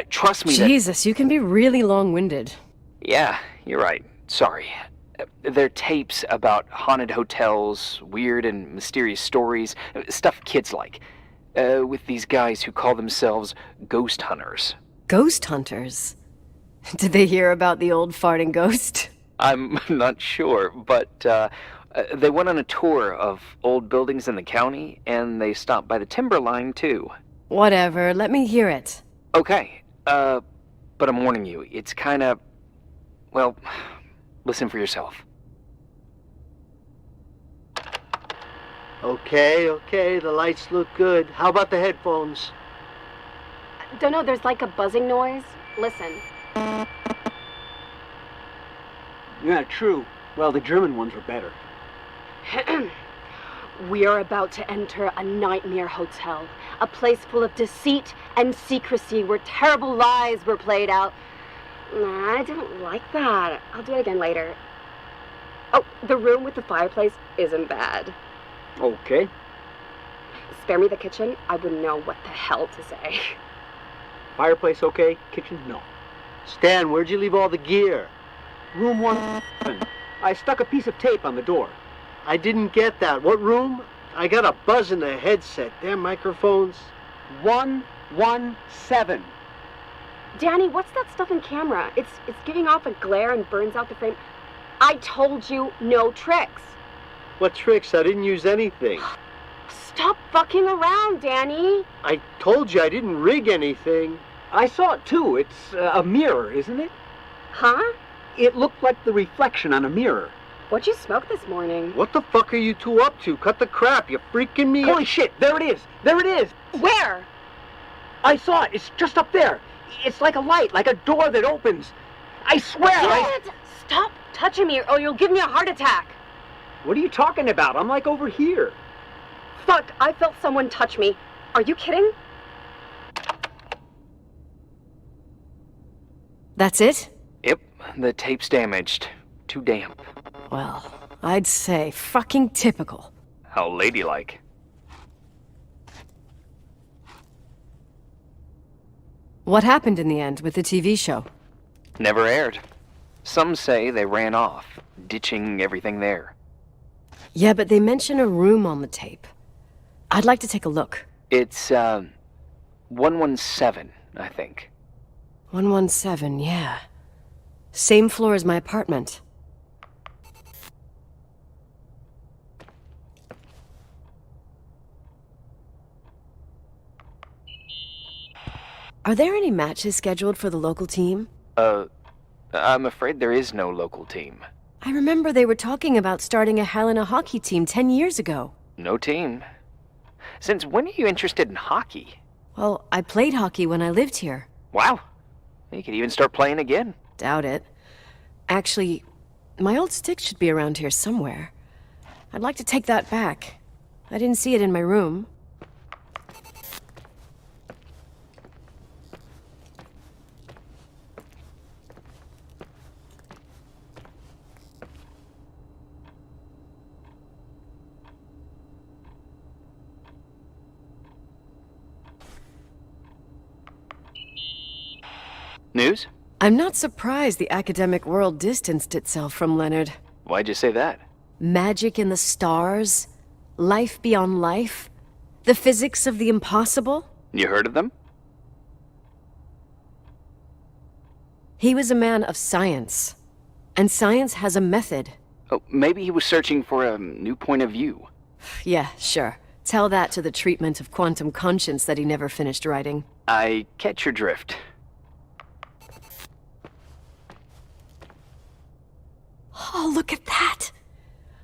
Trust me. Jesus, you can be really long-winded. Yeah, you're right. Sorry. They're tapes about haunted hotels, weird and mysterious stories, stuff kids like, with these guys who call themselves ghost hunters. Ghost hunters? Did they hear about the old farting ghost? I'm not sure, but they went on a tour of old buildings in the county, and they stopped by the timber line, too. Whatever, let me hear it. Okay, but I'm warning you, it's kinda... Well, listen for yourself. Okay, the lights look good. How about the headphones? Don't know, there's like a buzzing noise. Listen. Yeah, true. Well, the German ones were better. We are about to enter a nightmare hotel. A place full of deceit and secrecy where terrible lies were played out. Nah, I don't like that. I'll do it again later. Oh, the room with the fireplace isn't bad. Okay. Spare me the kitchen. I wouldn't know what the hell to say. Fireplace okay? Kitchen no. Stan, where'd you leave all the gear? Room 1. I stuck a piece of tape on the door. I didn't get that. What room? I got a buzz in the headset. Damn microphones. 117. Danny, what's that stuff in camera? It's giving off a glare and burns out the frame. I told you no tricks. What tricks? I didn't use anything. Stop fucking around, Danny. I told you I didn't rig anything. I saw it too. It's a mirror, isn't it? Huh? It looked like the reflection on a mirror. What'd you smoke this morning? What the fuck are you two up to? Cut the crap. You freaking me. Holy shit, there it is. There it is. Where? I saw it. It's just up there. It's like a light, like a door that opens. I swear. Stop touching me or you'll give me a heart attack. What are you talking about? I'm like over here. Fuck, I felt someone touch me. Are you kidding? That's it? Yep, the tape's damaged. Too damp. Well, I'd say fucking typical. How ladylike. What happened in the end with the TV show? Never aired. Some say they ran off, ditching everything there. Yeah, but they mention a room on the tape. I'd like to take a look. It's, 117, I think. 117, yeah. Same floor as my apartment. Are there any matches scheduled for the local team? I'm afraid there is no local team. I remember they were talking about starting a Helena hockey team 10 years ago. No team. Since when are you interested in hockey? Well, I played hockey when I lived here. Wow. You could even start playing again. Doubt it. Actually, My old stick should be around here somewhere. I'd like to take that back. I didn't see it in my room. News? I'm not surprised the academic world distanced itself from Leonard. Why'd you say that? Magic in the stars? Life beyond life? The physics of the impossible? You heard of them? He was a man of science. And science has a method. Oh, maybe he was searching for a new point of view. Yeah, sure. Tell that to the treatment of quantum conscience that he never finished writing. I catch your drift. Oh, look at that!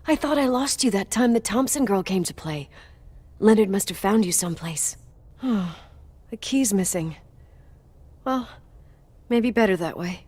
I thought I lost you that time the Thompson girl came to play. Leonard must have found you someplace. Oh, the key's missing. Well, maybe better that way.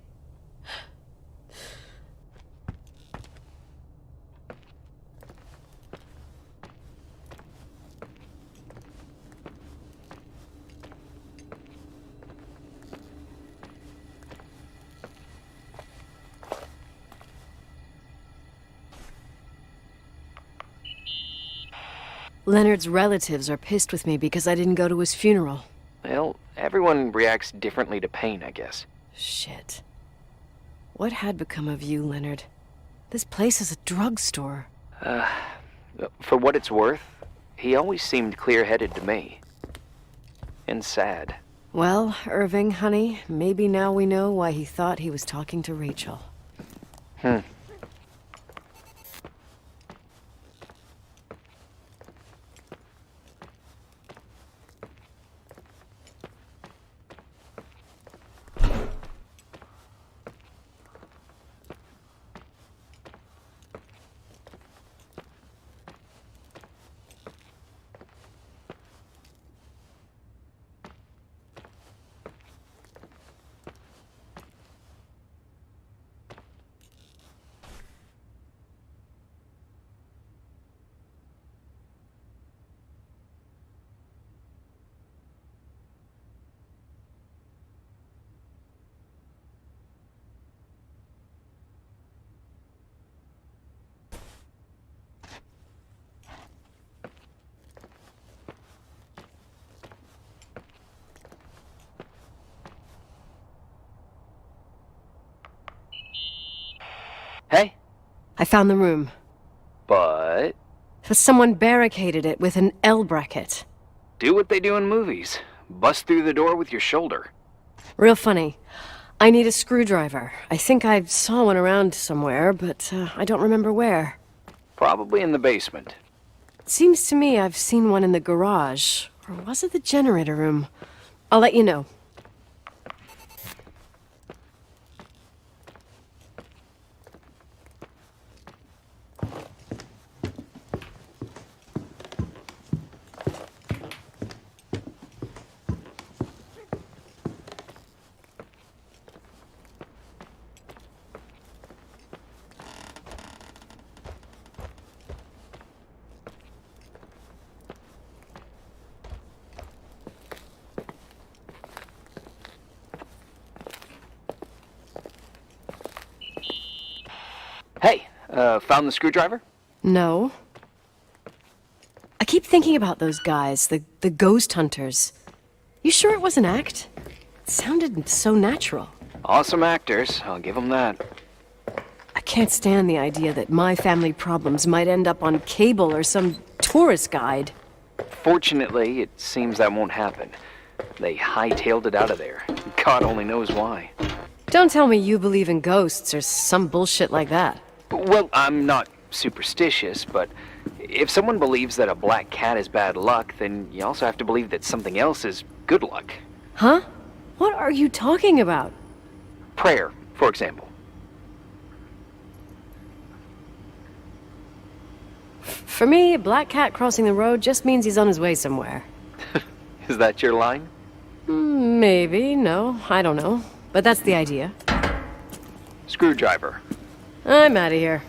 Leonard's relatives are pissed with me because I didn't go to his funeral. Well, everyone reacts differently to pain, I guess. Shit. What had become of you, Leonard? This place is a drugstore. For what it's worth, he always seemed clear-headed to me. And sad. Well, Irving, honey, maybe now we know why he thought he was talking to Rachel. Hey? I found the room. But Someone barricaded it with an L bracket. do what they do in movies. Bust through the door with your shoulder. Real funny. I need a screwdriver. I think I saw one around somewhere, but I don't remember where. Probably in the basement. It seems to me I've seen one in the garage. Or was it the generator room? I'll let you know. Hey, found the screwdriver? No. I keep thinking about those guys, the ghost hunters. You sure it was an act? It sounded so natural. Awesome actors, I'll give them that. I can't stand the idea that my family problems might end up on cable or some tourist guide. Fortunately, it seems that won't happen. They hightailed it out of there. God only knows why. Don't tell me you believe in ghosts or some bullshit like that. Well, I'm not superstitious, but if someone believes that a black cat is bad luck, then you also have to believe that something else is good luck. Huh? What are you talking about? Prayer, for example. For me, a black cat crossing the road just means he's on his way somewhere. Is that your line? Maybe, no, I don't know. But that's the idea. Screwdriver. I'm out of here.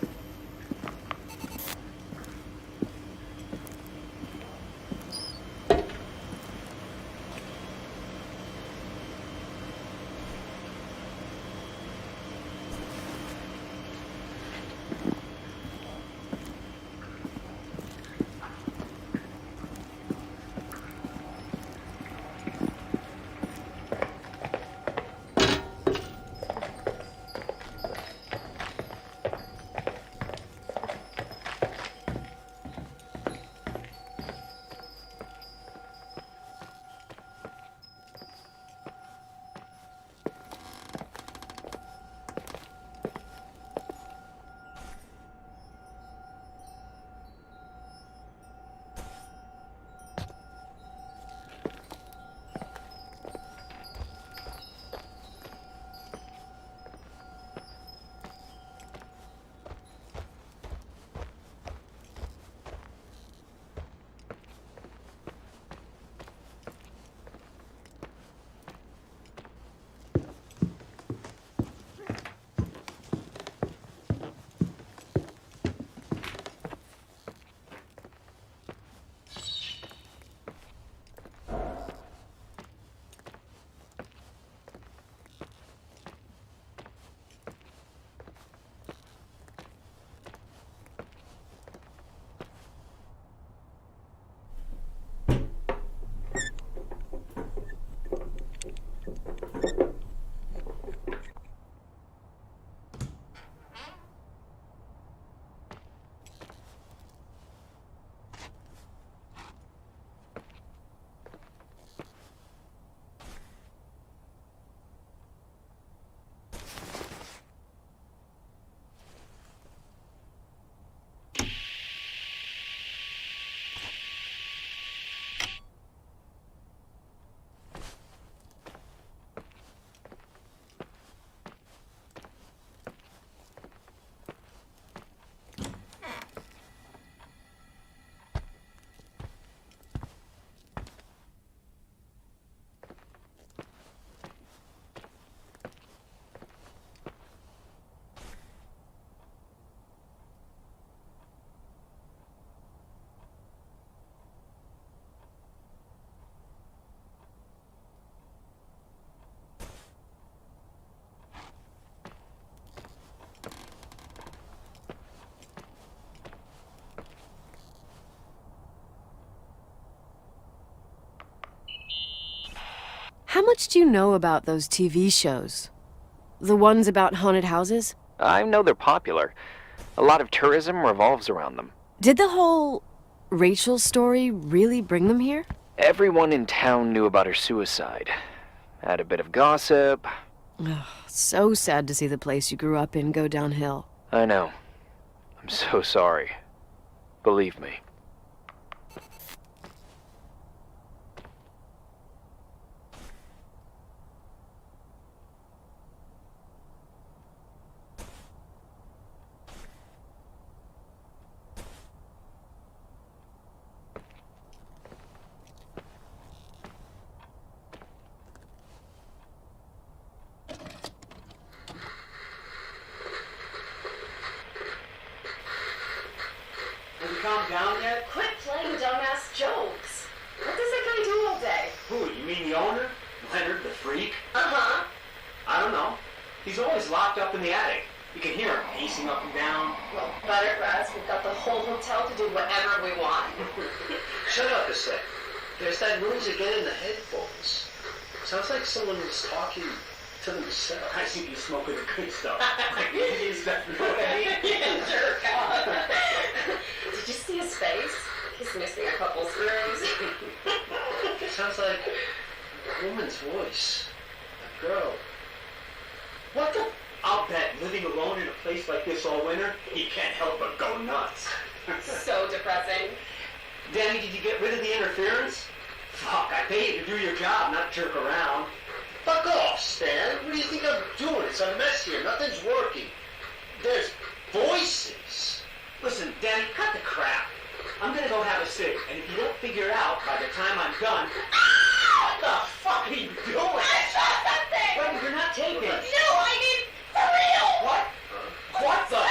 How much do you know about those TV shows? The ones about haunted houses? I know they're popular. A lot of tourism revolves around them. Did the whole Rachel story really bring them here? Everyone in town knew about her suicide. Had a bit of gossip. Ugh, so sad to see the place you grew up in go downhill. I know. I'm so sorry. Believe me. Calm down yet? Quit playing dumbass jokes. What does that guy do all day? Who, you mean the owner? Leonard, the freak? Uh-huh. I don't know. He's always locked up in the attic. You can hear him pacing up and down. Well, better for us. We've got the whole hotel to do whatever we want. Shut up a sec. There's that noise again in the headphones. Sounds like someone is talking to themselves. I see you smoking the good stuff. Is that what I mean? Yeah, jerk off. Did you see his face? He's missing a couple screws. Sounds like a woman's voice. A girl. What the? I'll bet living alone in a place like this all winter, he can't help but go nuts. So depressing. Danny, did you get rid of the interference? Fuck, I pay you to do your job, not jerk around. Fuck off, Stan. What do you think I'm doing? It's a mess here. Nothing's working. There's voices. Listen, Danny, cut the crap. I'm gonna go have a cig, and if you don't figure it out by the time I'm done... What the fuck are you doing? I saw something! Wait, you're not taping. No, I mean, for real! What? What the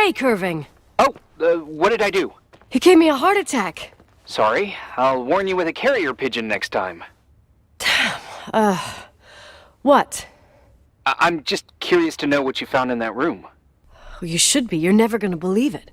mistake, Irving. Oh, what did I do? You gave me a heart attack. Sorry, I'll warn you with a carrier pigeon next time. What? I'm just curious to know what you found in that room. Well, you should be. You're never gonna believe it.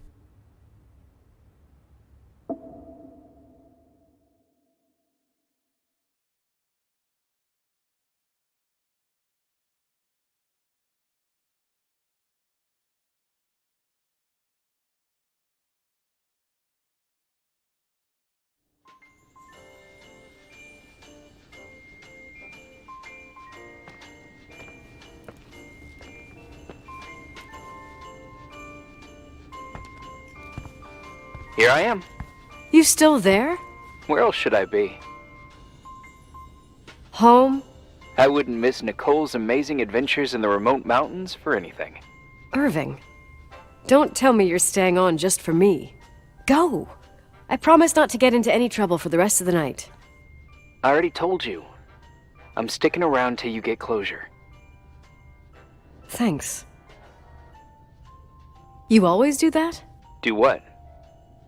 Here I am. You still there? Where else should I be? Home? I wouldn't miss Nicole's amazing adventures in the remote mountains for anything. Irving, don't tell me you're staying on just for me. Go! I promise not to get into any trouble for the rest of the night. I already told you. I'm sticking around till you get closure. Thanks. You always do that? Do what?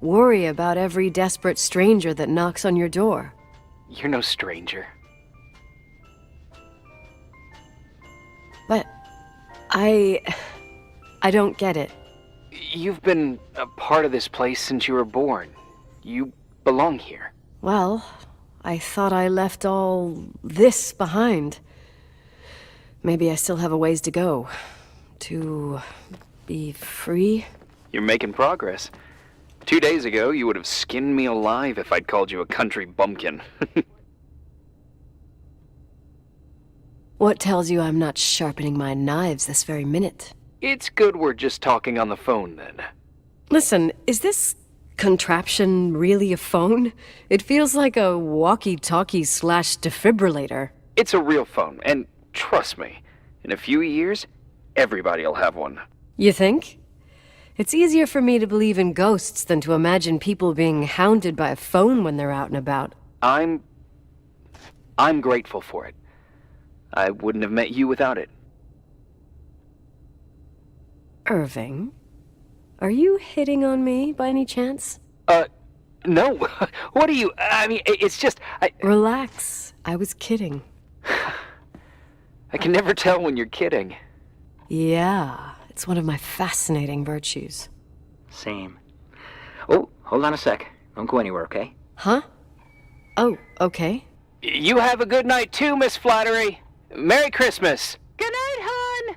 Worry about every desperate stranger that knocks on your door. You're no stranger. But I don't get it. You've been a part of this place since you were born. You belong here. Well, I thought I left all this behind. Maybe I still have a ways to go. To be free? You're making progress. 2 days ago, you would have skinned me alive if I'd called you a country bumpkin. What tells you I'm not sharpening my knives this very minute? It's good we're just talking on the phone, then. Listen, is this contraption really a phone? It feels like a walkie-talkie / defibrillator. It's a real phone, and trust me, in a few years, everybody'll have one. You think? It's easier for me to believe in ghosts than to imagine people being hounded by a phone when they're out and about. I'm grateful for it. I wouldn't have met you without it. Irving, are you hitting on me by any chance? No. What are you... I mean, it's just... Relax. I was kidding. I can never tell when you're kidding. Yeah, it's one of my fascinating virtues. Same. Oh, hold on a sec. Don't go anywhere, okay? Huh? Oh, okay. You have a good night too, Miss Flattery. Merry Christmas. Good night, hon!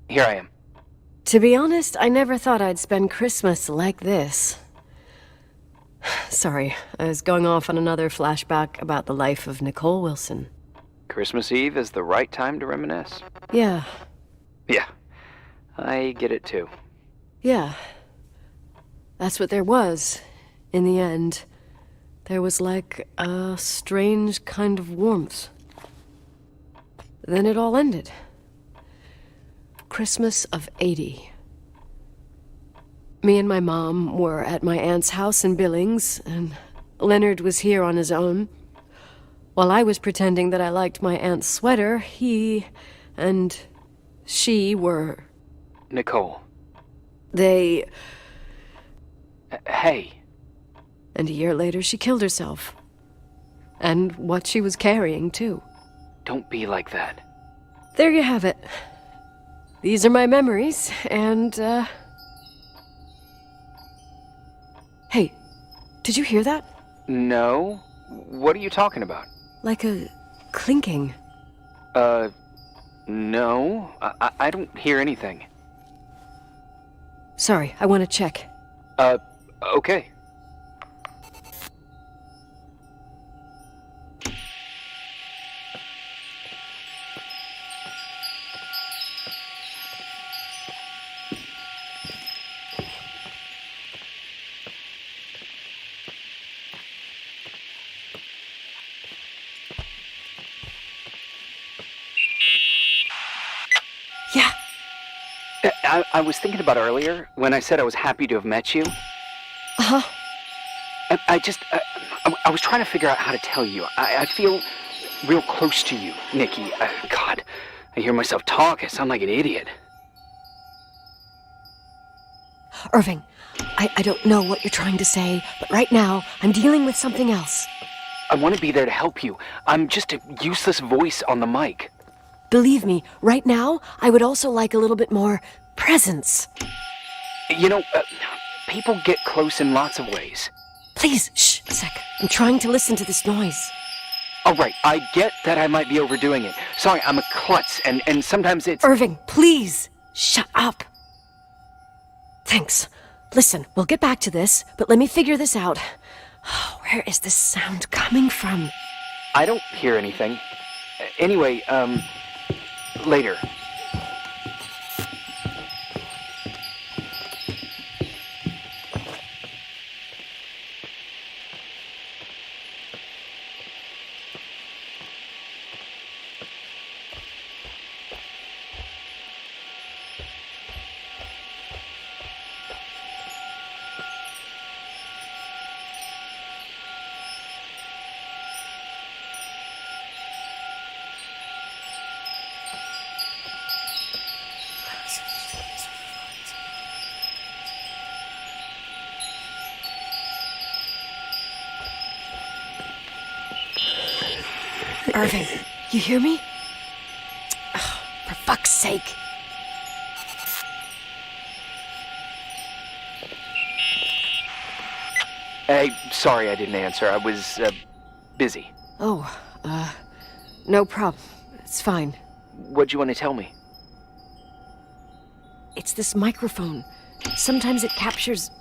Here I am. To be honest, I never thought I'd spend Christmas like this. Sorry, I was going off on another flashback about the life of Nicole Wilson. Christmas Eve is the right time to reminisce. Yeah. Yeah, I get it too. Yeah. That's what there was, in the end. There was like a strange kind of warmth. Then it all ended. Christmas of '80. Me and my mom were at my aunt's house in Billings, and Leonard was here on his own. While I was pretending that I liked my aunt's sweater, he and she were... Nicole. They... Hey. And a year later, she killed herself. And what she was carrying, too. Don't be like that. There you have it. These are my memories, and, Hey, did you hear that? No. What are you talking about? Like a clinking. No. I don't hear anything. Sorry, I want to check. Okay. Yeah. I was thinking about earlier when I said I was happy to have met you. Uh-huh. I was trying to figure out how to tell you. I feel real close to you, Nikki. God, I hear myself talk. I sound like an idiot. Irving, I don't know what you're trying to say, but right now, I'm dealing with something else. I want to be there to help you. I'm just a useless voice on the mic. Believe me, right now, I would also like a little bit more presence. You know, people get close in lots of ways. Please, shh, a sec. I'm trying to listen to this noise. All right, I get that I might be overdoing it. Sorry, I'm a klutz, and sometimes it's... Irving, please, shut up. Thanks. Listen, we'll get back to this, but let me figure this out. Where is this sound coming from? I don't hear anything. Anyway, later. Irving, you hear me? Oh, for fuck's sake. Hey, sorry I didn't answer. I was, busy. Oh, no problem. It's fine. What'd you want to tell me? It's this microphone. Sometimes it captures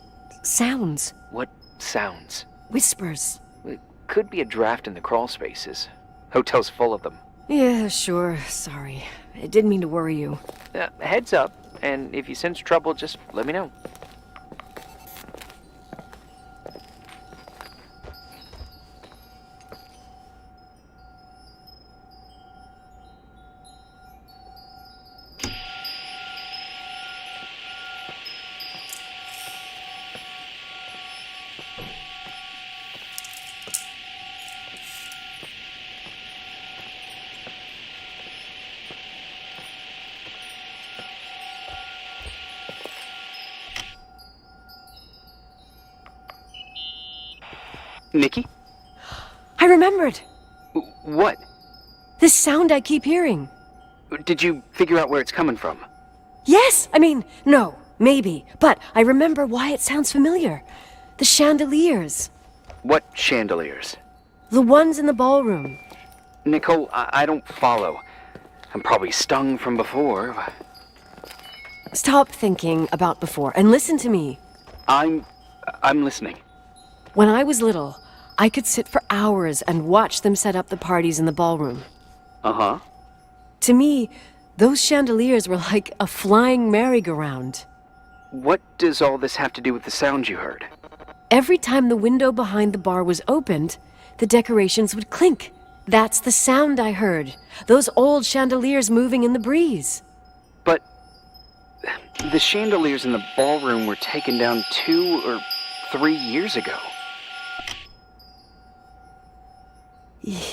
sounds. What sounds? Whispers. It could be a draft in the crawl spaces. Hotel's full of them. Yeah, sure. Sorry. I didn't mean to worry you. Heads up, and if you sense trouble, just let me know. Nikki? I remembered! What? This sound I keep hearing. Did you figure out where it's coming from? Yes! I mean, no, maybe. But I remember why it sounds familiar. The chandeliers. What chandeliers? The ones in the ballroom. Nicole, I don't follow. I'm probably stung from before. Stop thinking about before and listen to me. I'm listening. When I was little, I could sit for hours and watch them set up the parties in the ballroom. Uh-huh. To me, those chandeliers were like a flying merry-go-round. What does all this have to do with the sound you heard? Every time the window behind the bar was opened, the decorations would clink. That's the sound I heard. Those old chandeliers moving in the breeze. But the chandeliers in the ballroom were taken down 2 or 3 years ago.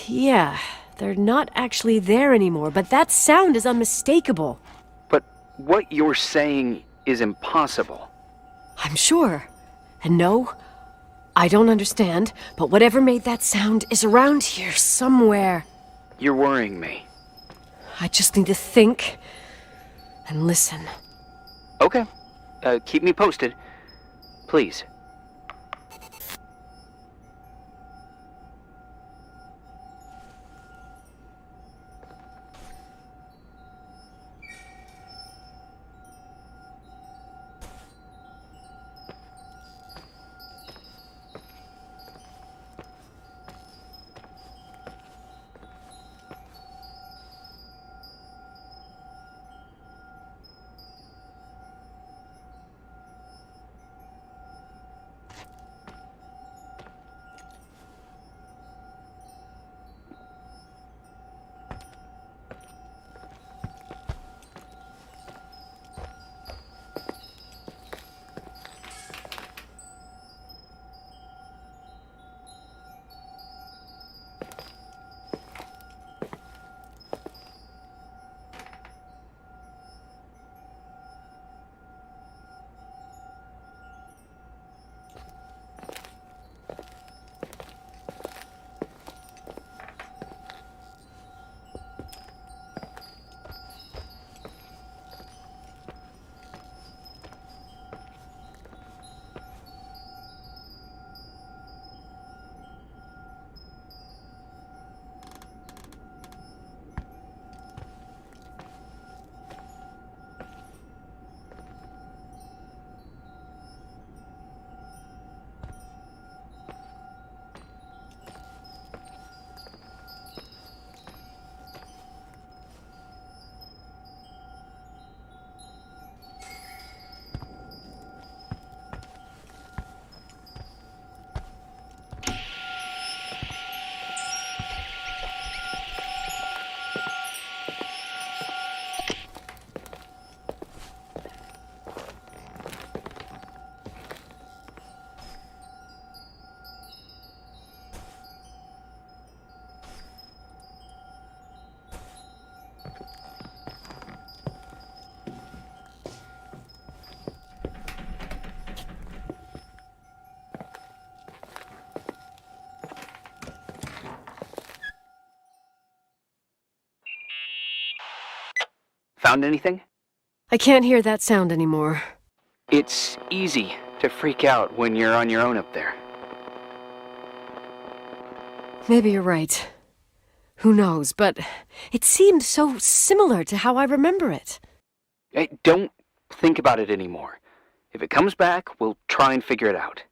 Yeah, they're not actually there anymore, but that sound is unmistakable. But what you're saying is impossible. I'm sure. And no, I don't understand, but whatever made that sound is around here somewhere. You're worrying me. I just need to think and listen. Okay. Keep me posted. Please. found anything? I can't hear that sound anymore. It's easy to freak out when you're on your own up there. Maybe you're right. Who knows, but it seemed so similar to how I remember it. Hey, don't think about it anymore. If it comes back, we'll try and figure it out.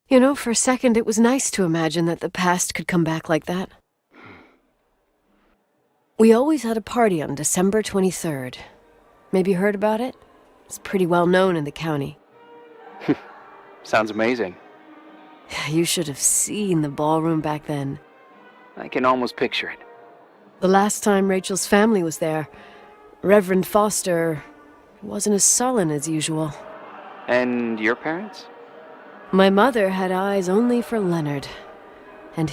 You know, for a second it was nice to imagine that the past could come back like that. We always had a party on December 23rd. Maybe you heard about it? It's pretty well known in the county. Sounds amazing. You should have seen the ballroom back then. I can almost picture it. The last time Rachel's family was there, Reverend Foster wasn't as sullen as usual. And your parents? My mother had eyes only for Leonard. And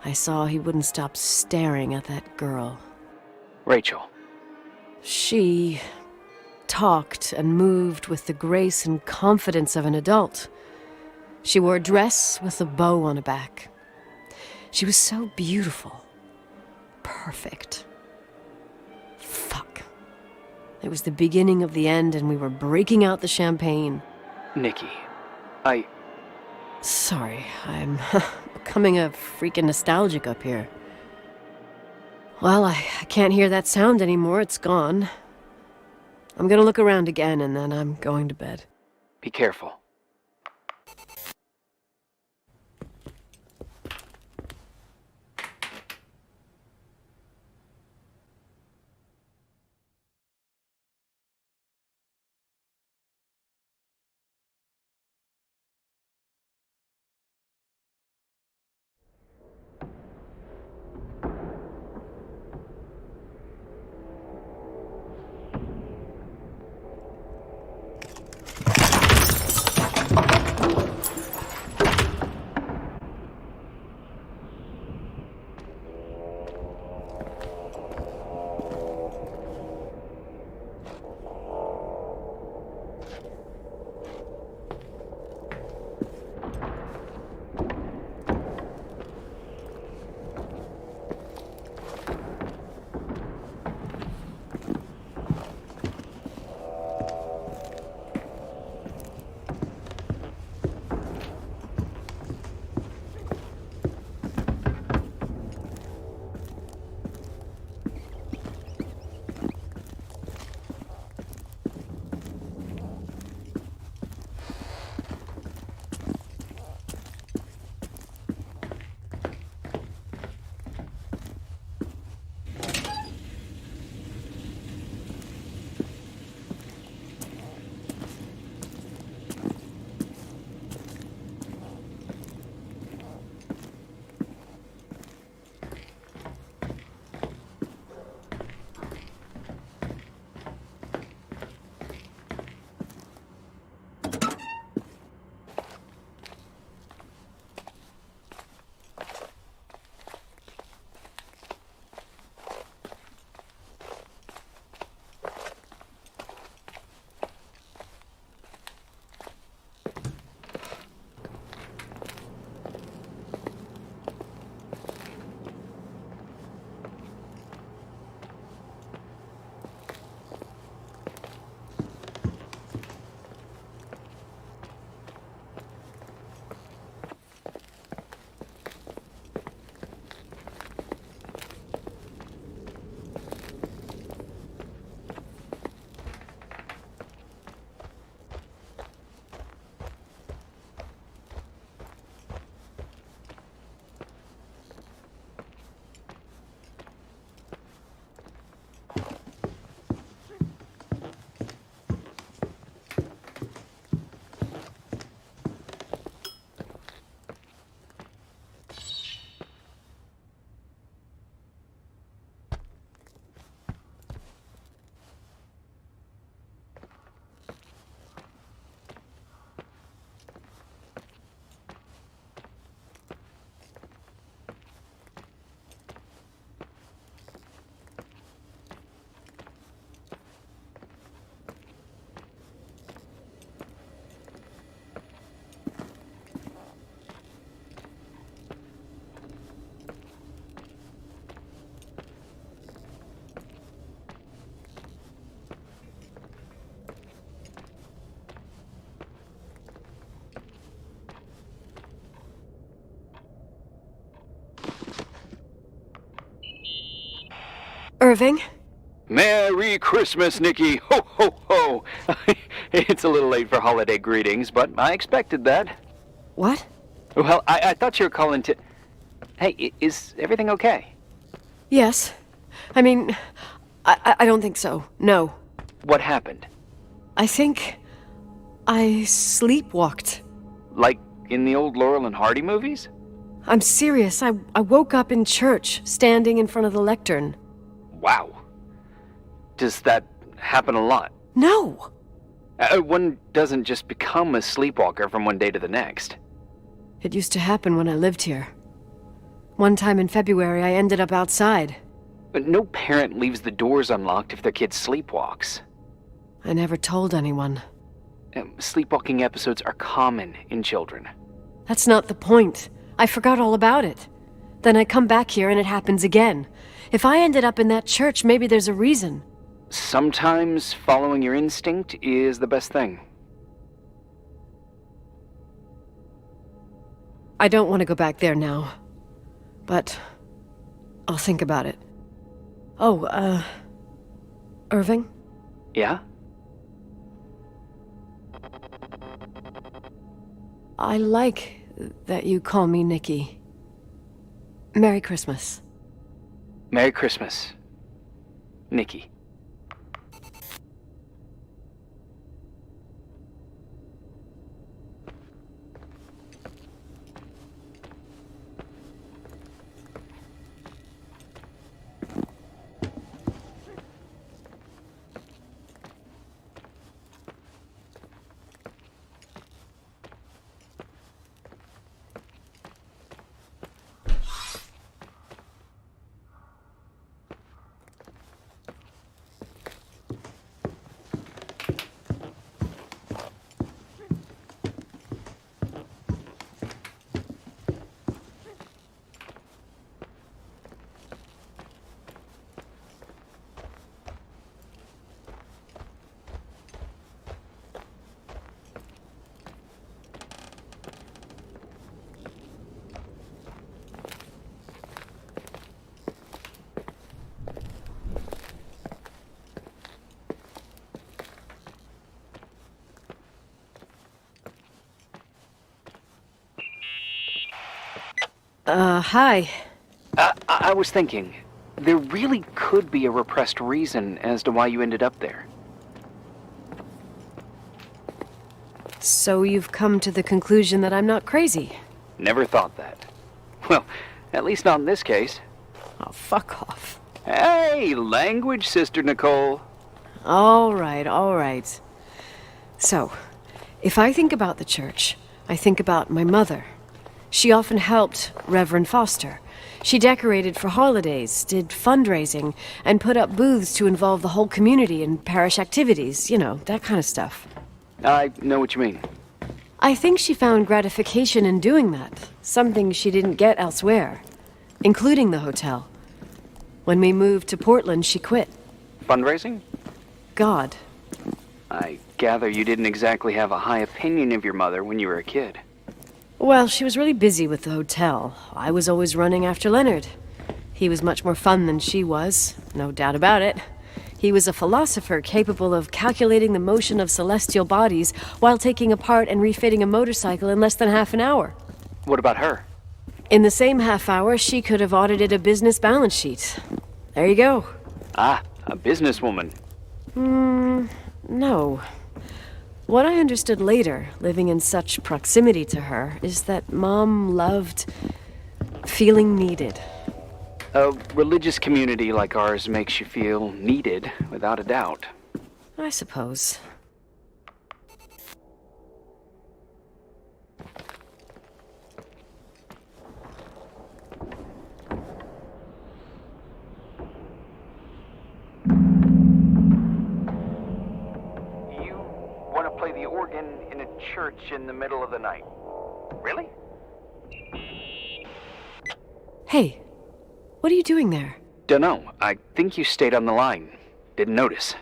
I saw he wouldn't stop staring at that girl. Rachel. She talked and moved with the grace and confidence of an adult. She wore a dress with a bow on her back. She was so beautiful. Perfect. Fuck. It was the beginning of the end, and we were breaking out the champagne. Nikki, Sorry, I'm becoming a freaking nostalgic up here. Well, I can't hear that sound anymore. It's gone. I'm gonna look around again, and then I'm going to bed. Be careful. Irving? Merry Christmas, Nikki! Ho, ho, ho! It's a little late for holiday greetings, but I expected that. What? Well, I thought you were calling to... Hey, is everything okay? Yes. I mean, I don't think so. No. What happened? I think I sleepwalked. Like in the old Laurel and Hardy movies? I'm serious. I woke up in church, standing in front of the lectern. Wow. Does that happen a lot? No! One doesn't just become a sleepwalker from one day to the next. It used to happen when I lived here. One time in February, I ended up outside. But no parent leaves the doors unlocked if their kid sleepwalks. I never told anyone. Sleepwalking episodes are common in children. That's not the point. I forgot all about it. Then I come back here and it happens again. If I ended up in that church, maybe there's a reason. Sometimes following your instinct is the best thing. I don't want to go back there now. But I'll think about it. Oh, Irving? Yeah? I like that you call me Nikki. Merry Christmas. Merry Christmas, Nikki. Hi. I was thinking, there really could be a repressed reason as to why you ended up there. So you've come to the conclusion that I'm not crazy? Never thought that. Well, at least not in this case. Oh, fuck off. Hey, language, Sister Nicole. All right. So, if I think about the church, I think about my mother. She often helped Reverend Foster. She decorated for holidays, did fundraising, and put up booths to involve the whole community in parish activities, you know, that kind of stuff. I know what you mean. I think she found gratification in doing that, something she didn't get elsewhere, including the hotel. When we moved to Portland, she quit. Fundraising? God. I gather you didn't exactly have a high opinion of your mother when you were a kid. Well, she was really busy with the hotel. I was always running after Leonard. He was much more fun than she was, no doubt about it. He was a philosopher capable of calculating the motion of celestial bodies while taking apart and refitting a motorcycle in less than half an hour. What about her? In the same half hour, she could have audited a business balance sheet. There you go. Ah, a businesswoman. No. What I understood later, living in such proximity to her, is that Mom loved feeling needed. A religious community like ours makes you feel needed, without a doubt. I suppose. Want to play the organ in a church in the middle of the night. Really? Hey, what are you doing there? Dunno. I think you stayed on the line. Didn't notice.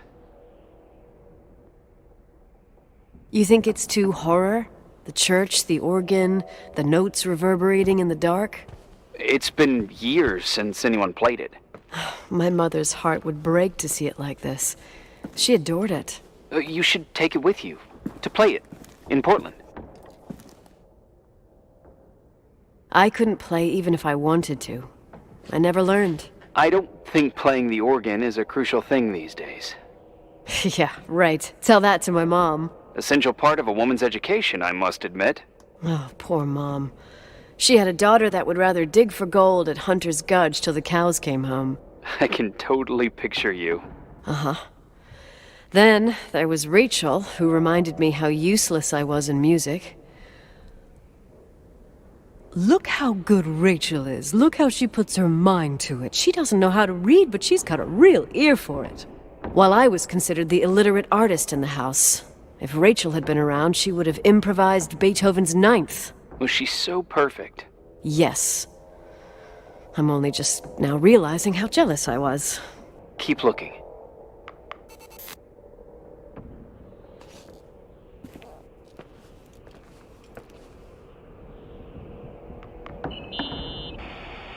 You think it's too horror? The church, the organ, the notes reverberating in the dark? It's been years since anyone played it. My mother's heart would break to see it like this. She adored it. You should take it with you, to play it, in Portland. I couldn't play even if I wanted to. I never learned. I don't think playing the organ is a crucial thing these days. Yeah, right. Tell that to my mom. Essential part of a woman's education, I must admit. Oh, poor Mom. She had a daughter that would rather dig for gold at Hunter's Gulch till the cows came home. I can totally picture you. Uh-huh. Then there was Rachel, who reminded me how useless I was in music. Look how good Rachel is. Look how she puts her mind to it. She doesn't know how to read, but she's got a real ear for it. While I was considered the illiterate artist in the house. If Rachel had been around, she would have improvised Beethoven's Ninth. Was she so perfect? Yes. I'm only just now realizing how jealous I was. Keep looking.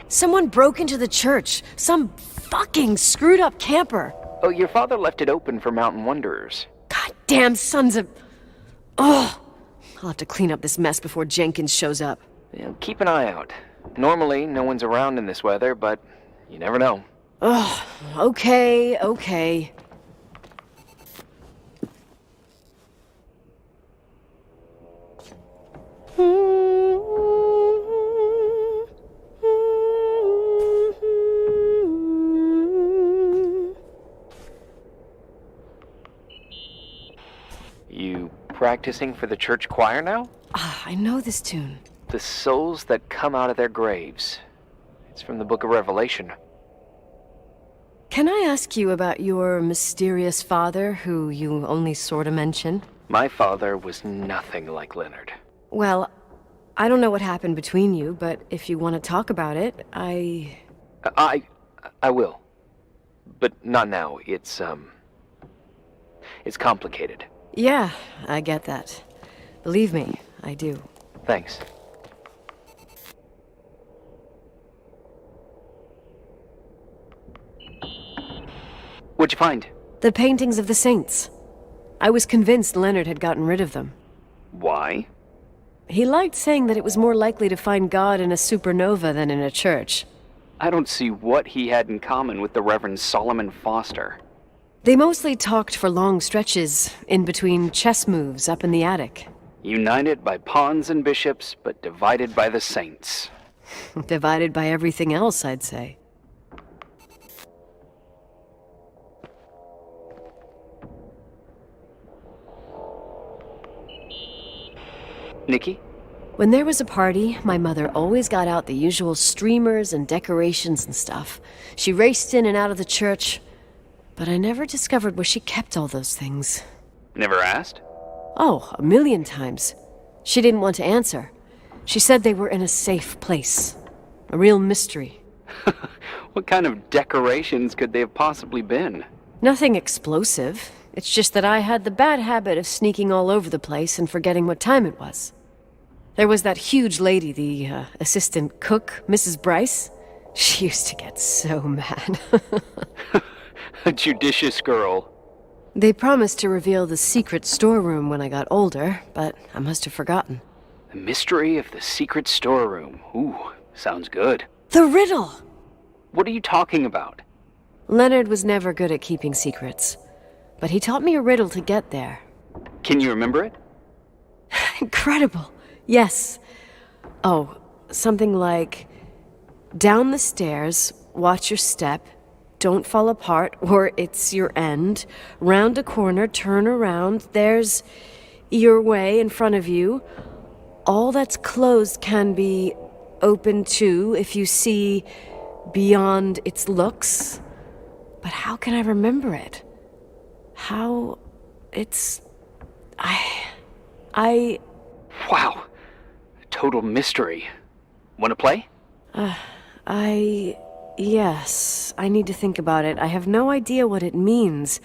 Someone broke into the church. Some fucking screwed up camper. Oh, your father left it open for mountain wanderers. Goddamn sons of... Ugh. I'll have to clean up this mess before Jenkins shows up. Yeah, keep an eye out. Normally, no one's around in this weather, but you never know. Ugh. Okay. You practicing for the church choir now? I know this tune. The souls that come out of their graves. It's from the book of Revelation. Can I ask you about your mysterious father, who you only sort of mention? My father was nothing like Leonard. Well, I don't know what happened between you, but if you want to talk about it, I will. But not now. It's complicated. Yeah, I get that. Believe me, I do. Thanks. What'd you find? The paintings of the saints. I was convinced Leonard had gotten rid of them. Why? He liked saying that it was more likely to find God in a supernova than in a church. I don't see what he had in common with the Reverend Solomon Foster. They mostly talked for long stretches, in between chess moves up in the attic. United by pawns and bishops, but divided by the saints. Divided by everything else, I'd say. Nikki? When there was a party, my mother always got out the usual streamers and decorations and stuff. She raced in and out of the church, but I never discovered where she kept all those things. Never asked? Oh, 1,000,000 times. She didn't want to answer. She said they were in a safe place. A real mystery. What kind of decorations could they have possibly been? Nothing explosive. It's just that I had the bad habit of sneaking all over the place and forgetting what time it was. There was that huge lady, the assistant cook, Mrs. Bryce. She used to get so mad. A judicious girl. They promised to reveal the secret storeroom when I got older, but I must have forgotten. The mystery of the secret storeroom. Ooh, sounds good. The riddle! What are you talking about? Leonard was never good at keeping secrets, but he taught me a riddle to get there. Can you remember it? Incredible. Yes. Oh, something like, down the stairs, watch your step, don't fall apart, or it's your end. Round a corner, turn around, there's your way in front of you. All that's closed can be open too if you see beyond its looks. But how can I remember it? How... it's... Wow. A total mystery. Want to play? Yes. I need to think about it. I have no idea what it means.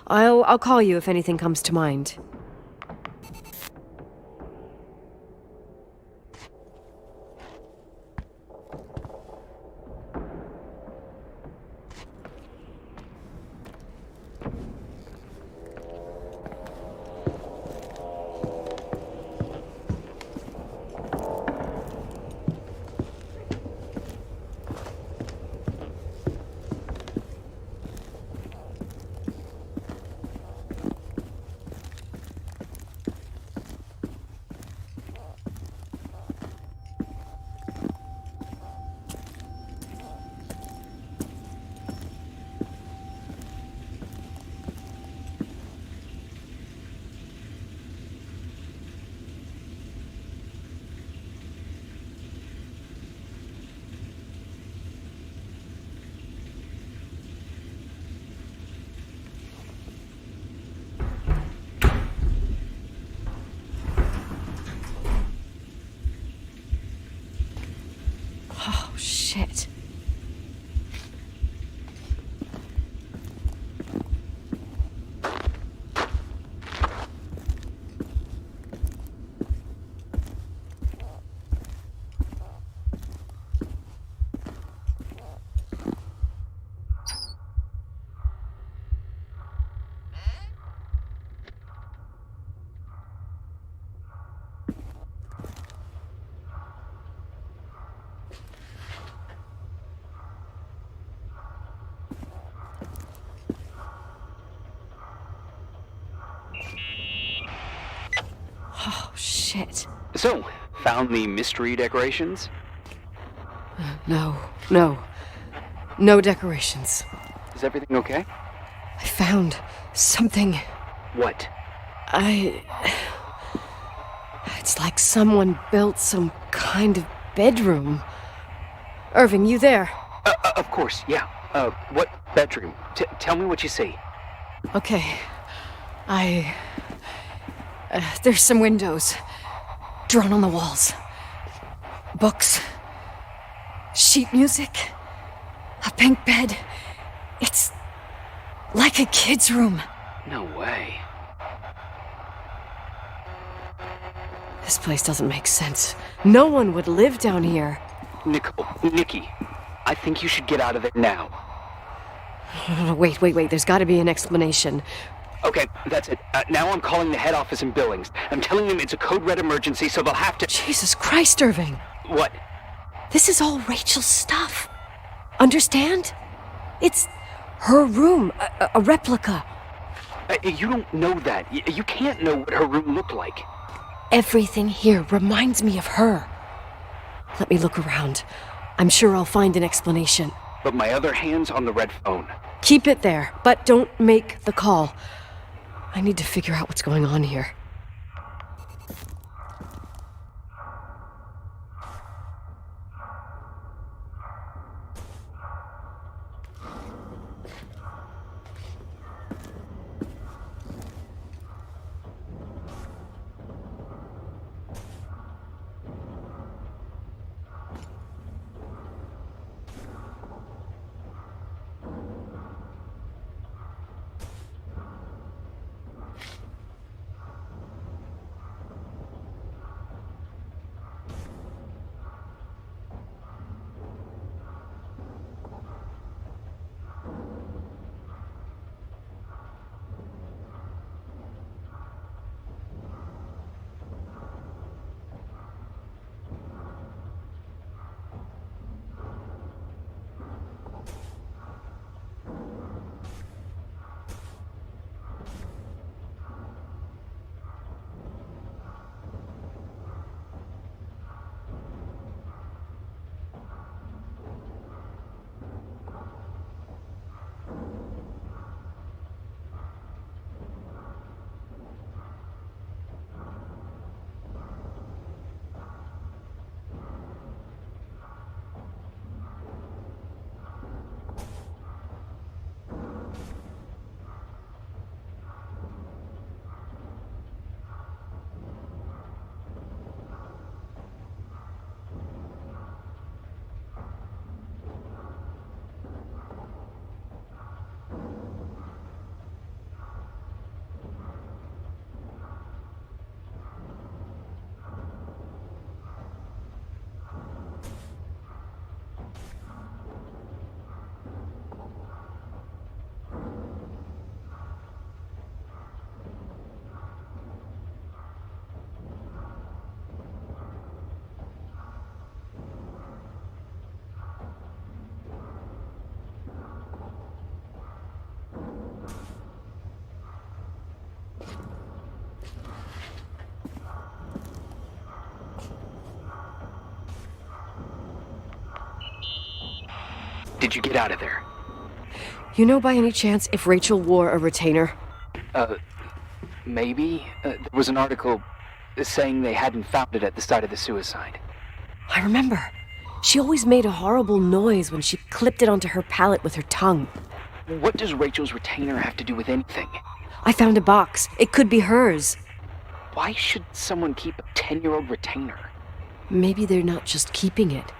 I'll call you if anything comes to mind. shit. So, found the mystery decorations? No decorations. Is everything okay? I found something. What? It's like someone built some kind of bedroom. Irving, you there? Of course, yeah. What bedroom? Tell me what you see. Okay. There's some windows drawn on the walls. Books. Sheet music. A pink bed. It's like a kid's room. No way. This place doesn't make sense. No one would live down here. Nikki, I think you should get out of there now. Wait. There's got to be an explanation. Okay, that's it. Now I'm calling the head office in Billings. I'm telling them it's a code red emergency, so they'll have to... Jesus Christ, Irving. What? This is all Rachel's stuff. Understand? It's her room, a replica. You don't know that. You can't know what her room looked like. Everything here reminds me of her. Let me look around. I'm sure I'll find an explanation. But my other hand's on the red phone. Keep it there, but don't make the call. I need to figure out what's going on here. Did you get out of there? You know by any chance if Rachel wore a retainer? Maybe. There was an article saying they hadn't found it at the site of the suicide. I remember. She always made a horrible noise when she clipped it onto her palate with her tongue. What does Rachel's retainer have to do with anything? I found a box. It could be hers. Why should someone keep a 10-year-old retainer? Maybe they're not just keeping it.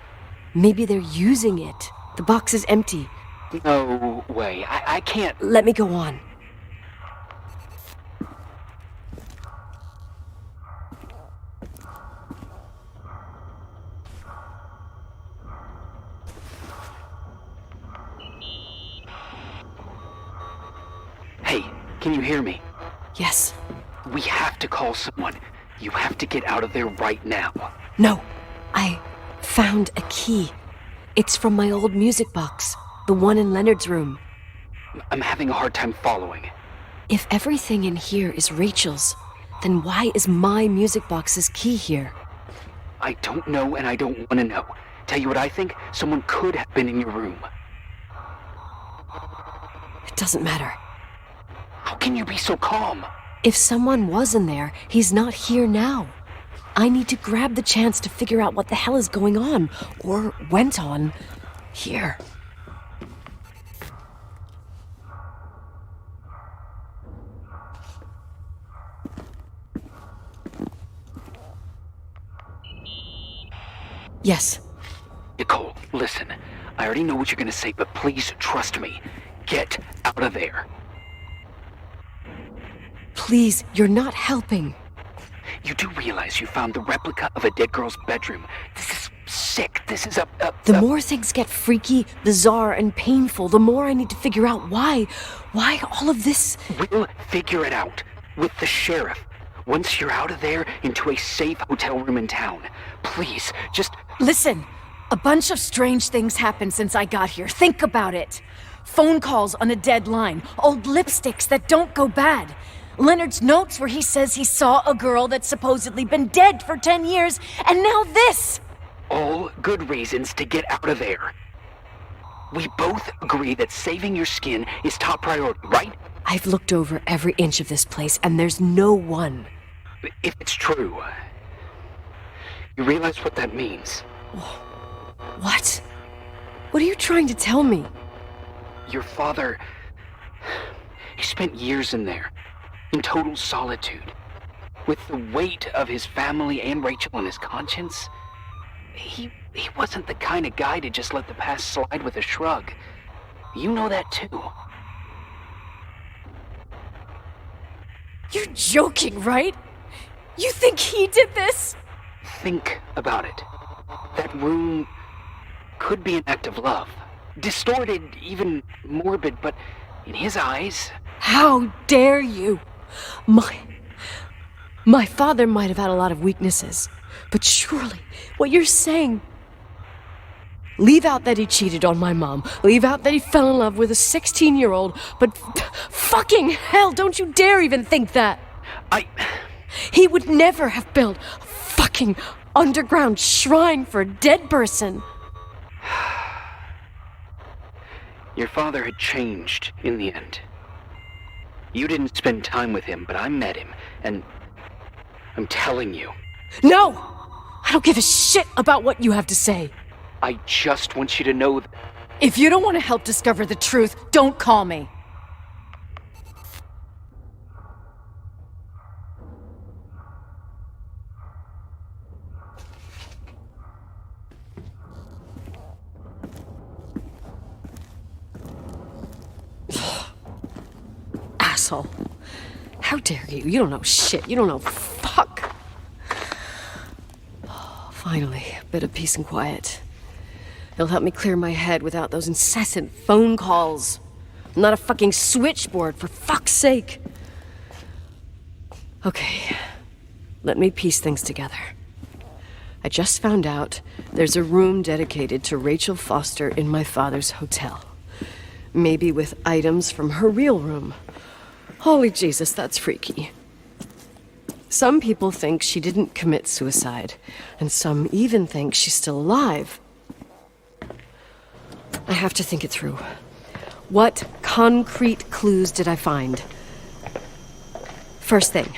Maybe they're using it. The box is empty. No way. I can't... Let me go on. Hey, can you hear me? Yes. We have to call someone. You have to get out of there right now. No. I found a key. It's from my old music box. The one in Leonard's room. I'm having a hard time following. If everything in here is Rachel's, Then why is my music box's key here? I don't know, and I don't want to know. Tell you what I think? Someone could have been in your room. It doesn't matter. How can you be so calm? If someone was in there, he's not here now. I need to grab the chance to figure out what the hell is going on, or went on, here. Yes. Nicole, listen. I already know what you're gonna say, but please trust me. Get out of there. Please, you're not helping. You do realize you found the replica of a dead girl's bedroom. This is sick. This is The more things get freaky, bizarre, and painful, the more I need to figure out why all of this... We'll figure it out. With the sheriff. Once you're out of there, into a safe hotel room in town. Please, just... Listen, a bunch of strange things happened since I got here. Think about it. Phone calls on a dead line, old lipsticks that don't go bad. Leonard's notes where he says he saw a girl that's supposedly been dead for 10 years, and now this! All good reasons to get out of there. We both agree that saving your skin is top priority, right? I've looked over every inch of this place, and there's no one. If it's true, you realize what that means. What? What are you trying to tell me? Your father... He spent years in there, in total solitude. With the weight of his family and Rachel on his conscience, he wasn't the kind of guy to just let the past slide with a shrug. You know that too. You're joking, right? You think he did this? Think about it. That room could be an act of love. Distorted, even morbid, but in his eyes... How dare you? My father might have had a lot of weaknesses, but surely what you're saying... Leave out that he cheated on my mom. Leave out that he fell in love with a 16-year-old, but fucking hell, don't you dare even think that! He would never have built a fucking underground shrine for a dead person. Your father had changed in the end. You didn't spend time with him, but I met him, and I'm telling you. No! I don't give a shit about what you have to say. I just want you to know that... If you don't want to help discover the truth, don't call me. Asshole. How dare you? You don't know shit. You don't know fuck. Finally, a bit of peace and quiet. It'll help me clear my head without those incessant phone calls. I'm not a fucking switchboard, for fuck's sake. Okay, let me piece things together. I just found out there's a room dedicated to Rachel Foster in my father's hotel. Maybe with items from her real room. Holy Jesus, that's freaky. Some people think she didn't commit suicide, and some even think she's still alive. I have to think it through. What concrete clues did I find? First thing,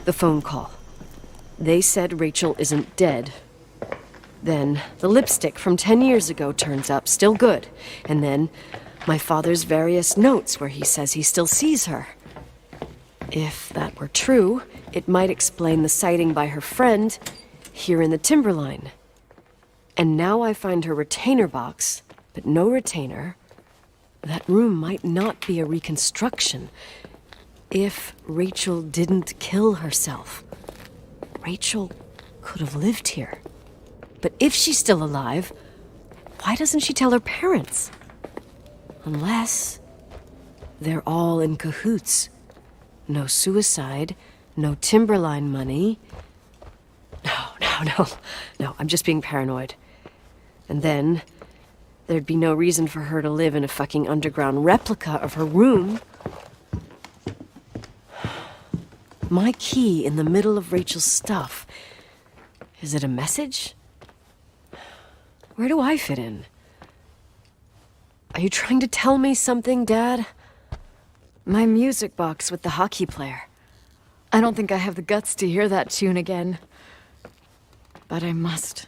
the phone call. They said Rachel isn't dead. Then the lipstick from 10 years ago turns up, still good. And then my father's various notes where he says he still sees her. If that were true, it might explain the sighting by her friend here in the Timberline. And now I find her retainer box, but no retainer. That room might not be a reconstruction. If Rachel didn't kill herself, Rachel could have lived here. But if she's still alive, why doesn't she tell her parents? Unless they're all in cahoots. No suicide, no Timberline money. No, I'm just being paranoid. And then there'd be no reason for her to live in a fucking underground replica of her room. My key in the middle of Rachel's stuff. Is it a message? Where do I fit in? Are you trying to tell me something, Dad? My music box with the hockey player. I don't think I have the guts to hear that tune again. But I must.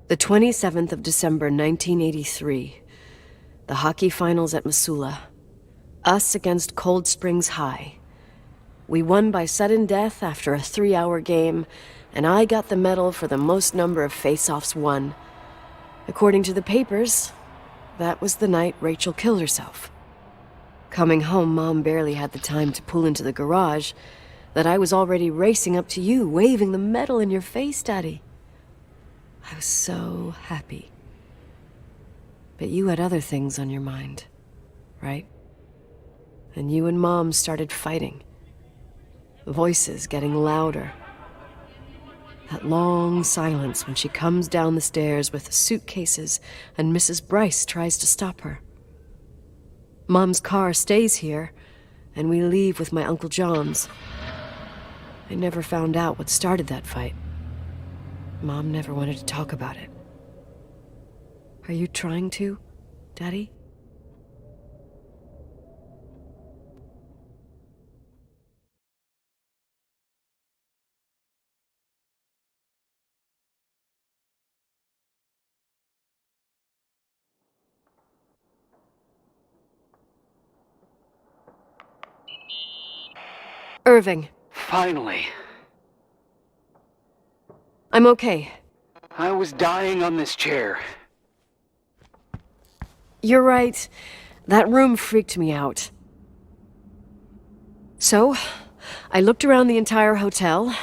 The 27th of December, 1983. The hockey finals at Missoula. Us against Cold Springs High. We won by sudden death after a 3-hour game, and I got the medal for the most number of face-offs won. According to the papers, that was the night Rachel killed herself. Coming home, Mom barely had the time to pull into the garage that I was already racing up to you, waving the medal in your face, Daddy. I was so happy. But you had other things on your mind, right? And you and Mom started fighting. Voices getting louder. That long silence when she comes down the stairs with the suitcases and Mrs. Bryce tries to stop her. Mom's car stays here, and we leave with my Uncle John's. I never found out what started that fight. Mom never wanted to talk about it. Are you trying to, Daddy? Irving. Finally. I'm okay. I was dying on this chair. You're right. That room freaked me out. So, I looked around the entire hotel,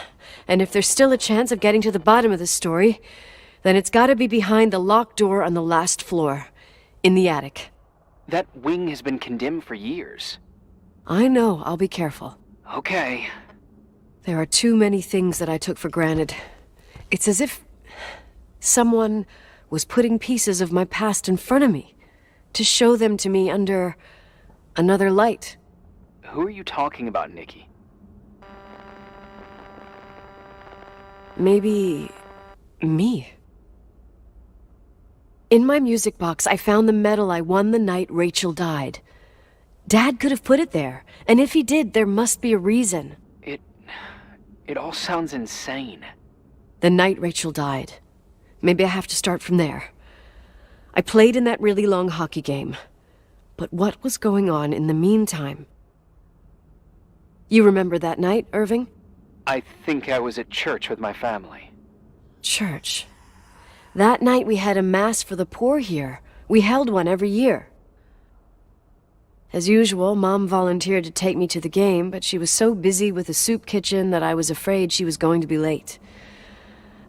and if there's still a chance of getting to the bottom of this story, then it's gotta be behind the locked door on the last floor, in the attic. That wing has been condemned for years. I know, I'll be careful. Okay. There are too many things that I took for granted. It's as if someone was putting pieces of my past in front of me to show them to me under another light. Who are you talking about, Nikki? Maybe me. In my music box, I found the medal I won the night Rachel died. Dad could have put it there, and if he did, there must be a reason. It all sounds insane. The night Rachel died. Maybe I have to start from there. I played in that really long hockey game. But what was going on in the meantime? You remember that night, Irving? I think I was at church with my family. Church. That night we had a mass for the poor here. We held one every year. As usual, Mom volunteered to take me to the game, but she was so busy with the soup kitchen that I was afraid she was going to be late.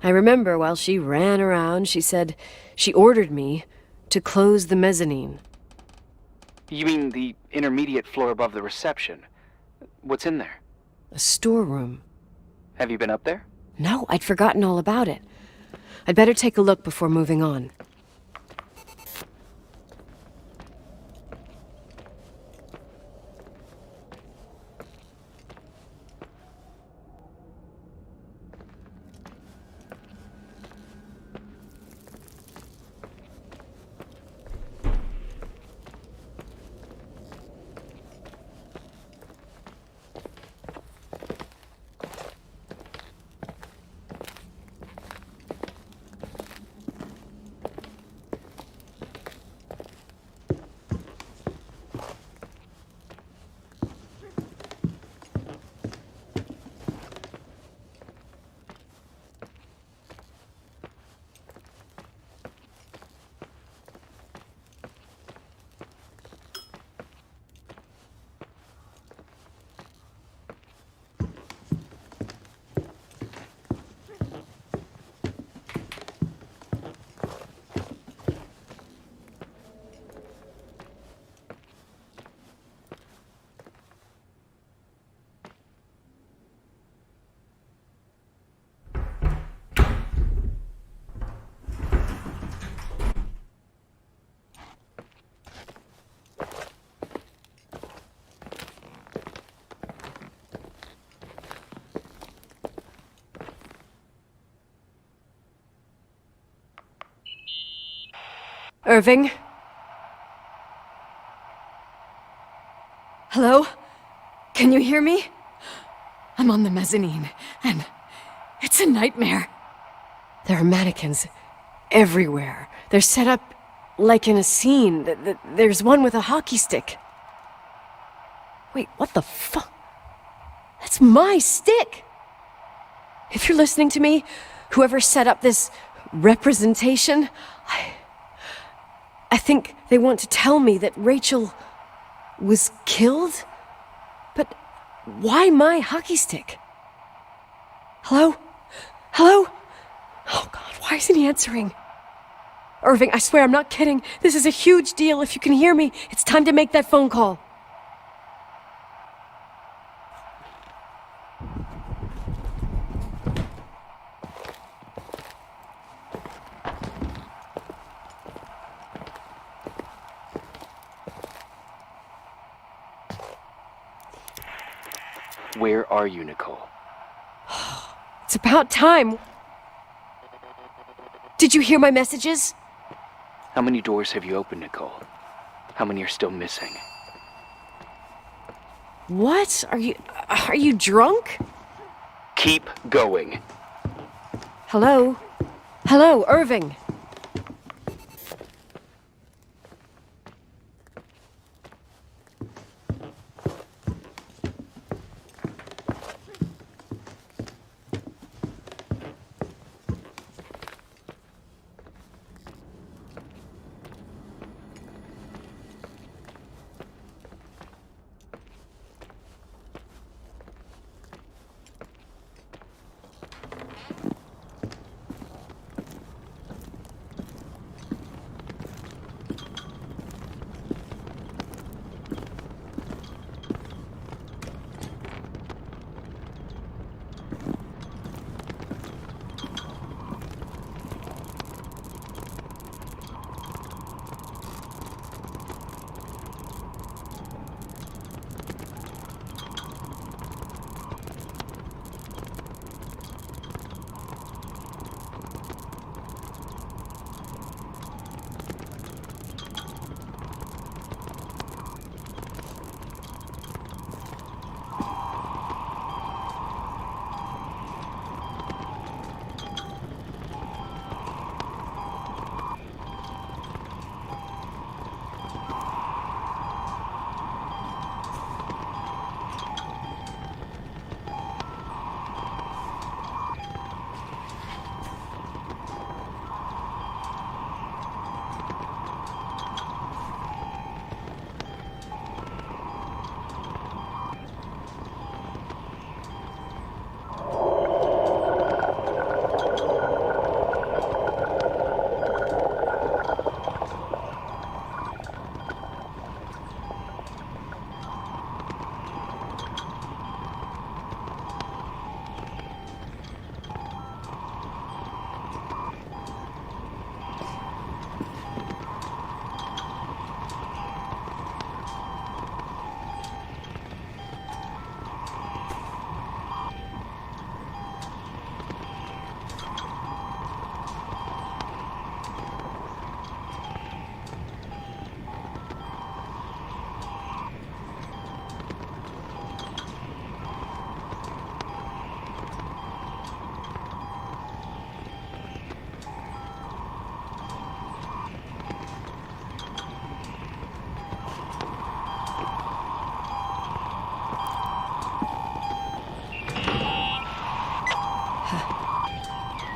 I remember while she ran around, she said she ordered me to close the mezzanine. You mean the intermediate floor above the reception? What's in there? A storeroom. Have you been up there? No, I'd forgotten all about it. I'd better take a look before moving on. Irving? Hello? Can you hear me? I'm on the mezzanine, and it's a nightmare. There are mannequins everywhere. They're set up like in a scene. There's one with a hockey stick. Wait, what the fuck? That's my stick! If you're listening to me, whoever set up this representation, I think they want to tell me that Rachel was killed? But why my hockey stick? Hello? Hello? Oh God, why isn't he answering? Irving, I swear I'm not kidding. This is a huge deal. If you can hear me, it's time to make that phone call. Where are you, Nicole? It's about time. Did you hear my messages? How many doors have you opened, Nicole? How many are still missing? What? Are you drunk? Keep going. Hello? Hello, Irving.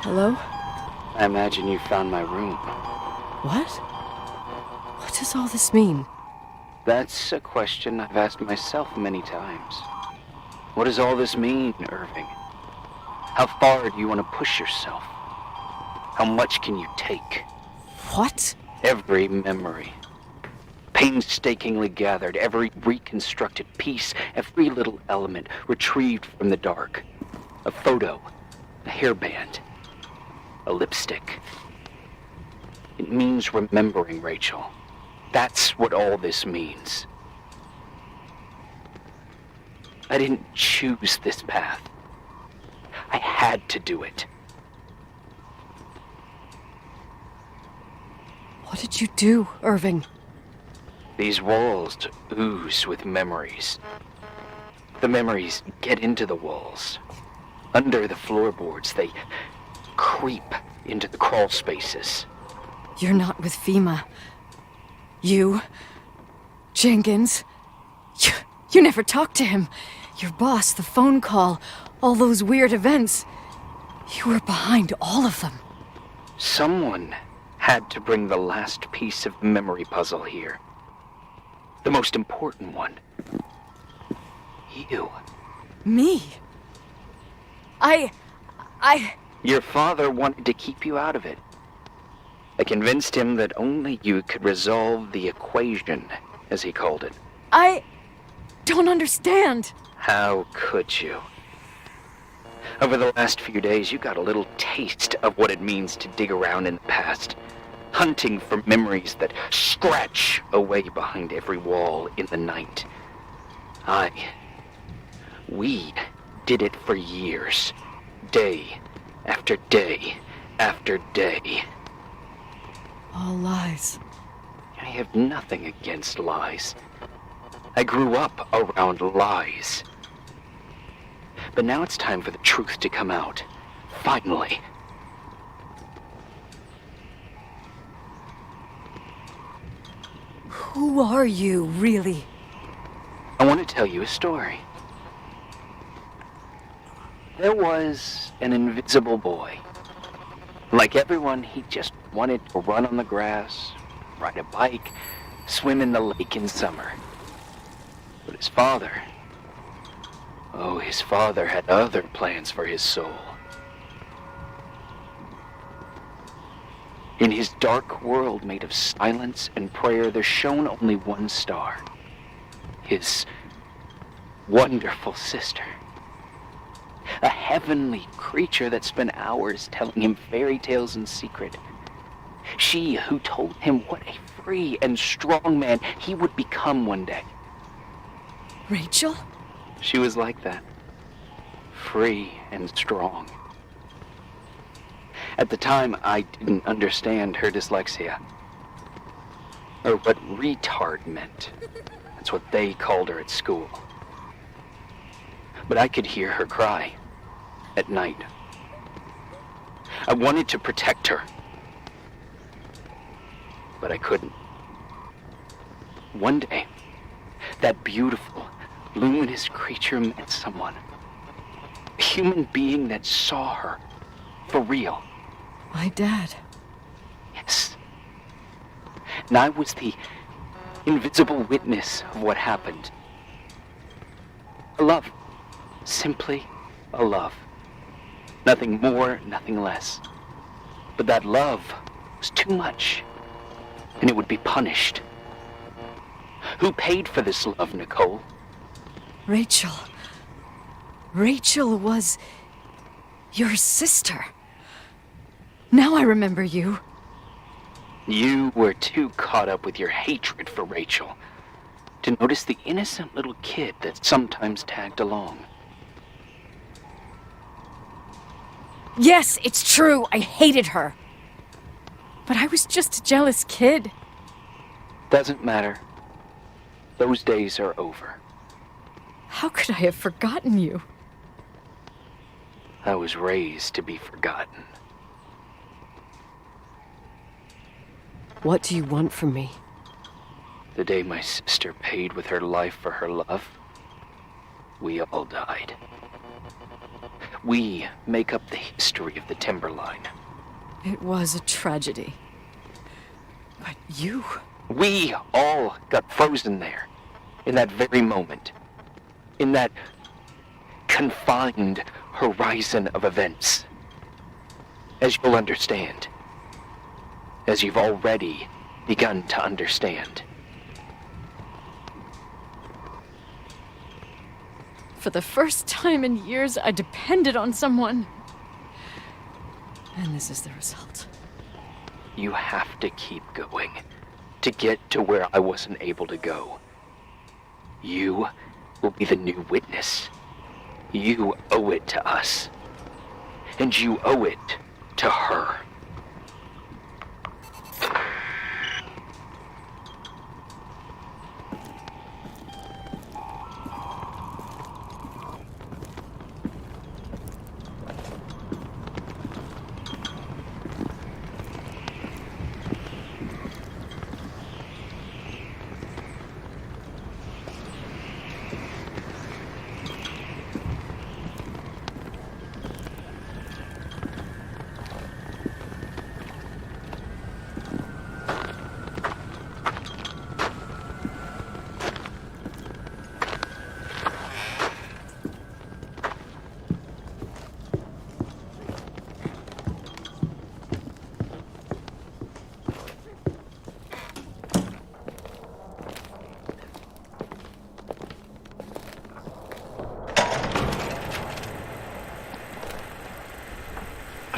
Hello? I imagine you found my room. What? What does all this mean? That's a question I've asked myself many times. What does all this mean, Irving? How far do you want to push yourself? How much can you take? What? Every memory. Painstakingly gathered, every reconstructed piece, every little element retrieved from the dark. A photo, a hairband, a lipstick. It means remembering, Rachel. That's what all this means. I didn't choose this path. I had to do it. What did you do, Irving? These walls ooze with memories. The memories get into the walls. Under the floorboards, they creep into the crawl spaces. You're not with FEMA. You... Jenkins... You never talked to him. Your boss, the phone call, all those weird events. You were behind all of them. Someone had to bring the last piece of the memory puzzle here. The most important one. You. Me? Your father wanted to keep you out of it. I convinced him that only you could resolve the equation, as he called it. I don't understand. How could you? Over the last few days, you got a little taste of what it means to dig around in the past, hunting for memories that scratch away behind every wall in the night. We did it for years, day after day after day. All lies. I have nothing against lies. I grew up around lies. But now it's time for the truth to come out. Finally. Who are you, really? I want to tell you a story. There was an invisible boy. Like everyone, he just wanted to run on the grass, ride a bike, swim in the lake in summer. But his father had other plans for his soul. In his dark world made of silence and prayer, there shone only one star. His wonderful sister. A heavenly creature that spent hours telling him fairy tales in secret. She who told him what a free and strong man he would become one day. Rachel? She was like that. Free and strong. At the time, I didn't understand her dyslexia. Or what retard meant. That's what they called her at school. But I could hear her cry. At night. I wanted to protect her. But I couldn't. One day, that beautiful, luminous creature met someone. A human being that saw her. For real. My dad. Yes. And I was the invisible witness of what happened. A love. Simply a love. Nothing more, nothing less. But that love was too much, and it would be punished. Who paid for this love, Nicole? Rachel. Rachel was your sister. Now I remember you. You were too caught up with your hatred for Rachel to notice the innocent little kid that sometimes tagged along. Yes, it's true. I hated her. But I was just a jealous kid. Doesn't matter. Those days are over. How could I have forgotten you? I was raised to be forgotten. What do you want from me? The day my sister paid with her life for her love, we all died. We make up the history of the Timberline. It was a tragedy. But you... We all got frozen there, in that very moment. In that confined horizon of events. As you'll understand. As you've already begun to understand. For the first time in years, I depended on someone. And this is the result. You have to keep going to get to where I wasn't able to go. You will be the new witness. You owe it to us. And you owe it to her.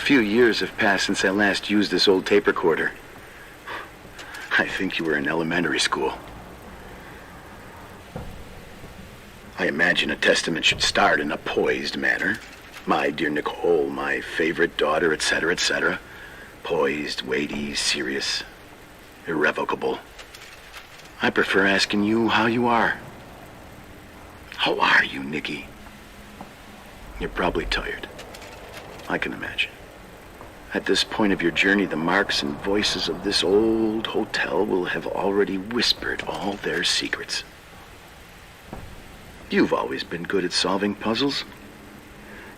few years have passed since I last used this old tape recorder. I think you were in elementary school. I imagine a testament should start in a poised manner. My dear Nicole, my favorite daughter, etc., etc. Poised, weighty, serious, irrevocable. I prefer asking you how you are. How are you, Nikki? You're probably tired. I can imagine. At this point of your journey, the marks and voices of this old hotel will have already whispered all their secrets. You've always been good at solving puzzles.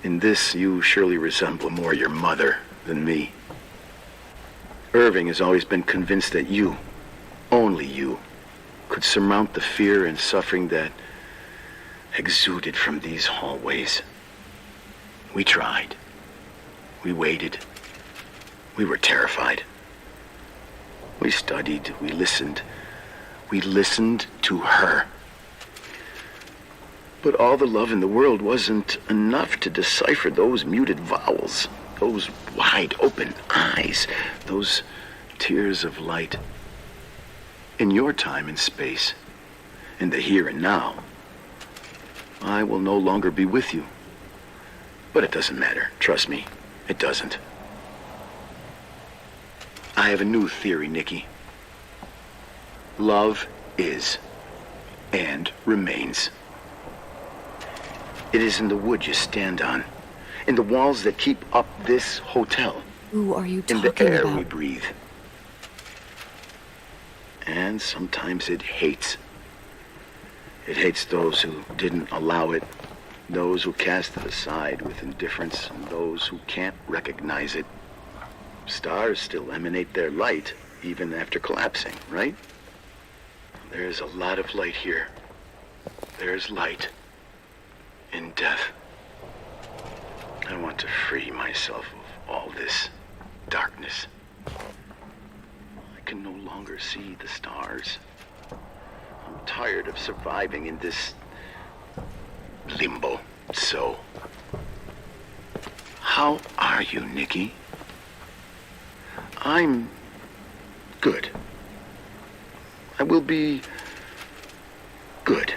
In this, you surely resemble more your mother than me. Irving has always been convinced that you, only you, could surmount the fear and suffering that exuded from these hallways. We tried. We waited. We were terrified. We studied. We listened. We listened to her. But all the love in the world wasn't enough to decipher those muted vowels, those wide-open eyes, those tears of light. In your time and space, in the here and now, I will no longer be with you. But it doesn't matter. Trust me, it doesn't. I have a new theory, Nikki. Love is and remains. It is in the wood you stand on, in the walls that keep up this hotel. Who are you talking about? In the air about? we breathe. And sometimes it hates. It hates those who didn't allow it, those who cast it aside with indifference, and those who can't recognize it. Stars still emanate their light, even after collapsing, right? There's a lot of light here. There's light in death. I want to free myself of all this darkness. I can no longer see the stars. I'm tired of surviving in this limbo. So, how are you, Nikki? I'm good. I will be good.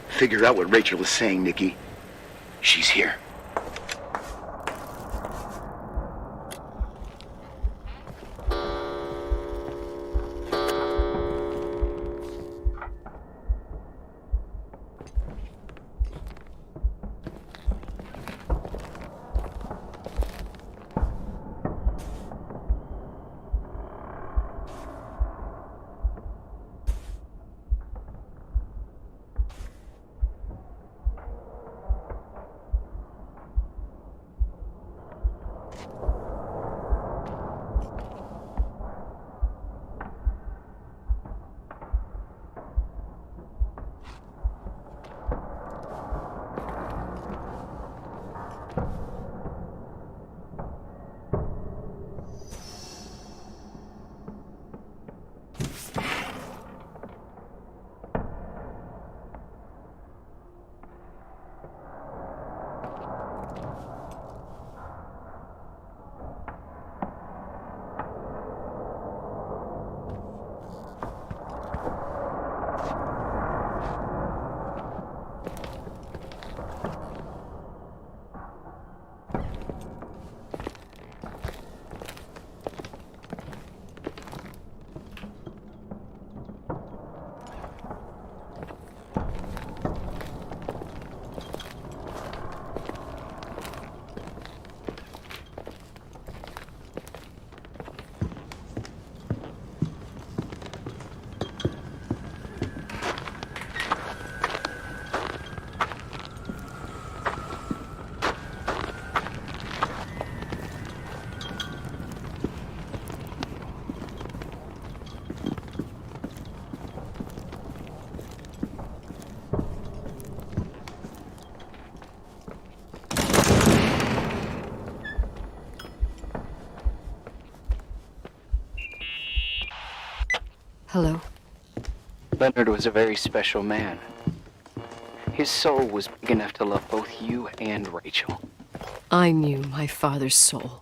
Figure out what Rachel is saying, Nikki. She's here. Hello. Leonard was a very special man. His soul was big enough to love both you and Rachel. I knew my father's soul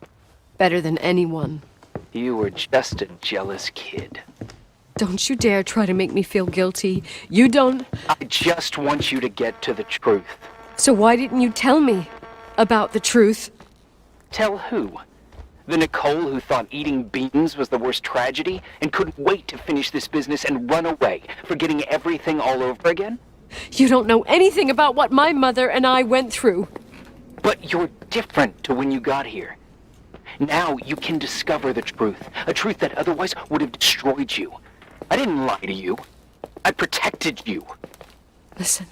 better than anyone. You were just a jealous kid. Don't you dare try to make me feel guilty. You don't... I just want you to get to the truth. So why didn't you tell me about the truth? Tell who? The Nicole who thought eating beans was the worst tragedy and couldn't wait to finish this business and run away, forgetting everything all over again? You don't know anything about what my mother and I went through. But you're different to when you got here. Now you can discover the truth, a truth that otherwise would have destroyed you. I didn't lie to you. I protected you. Listen,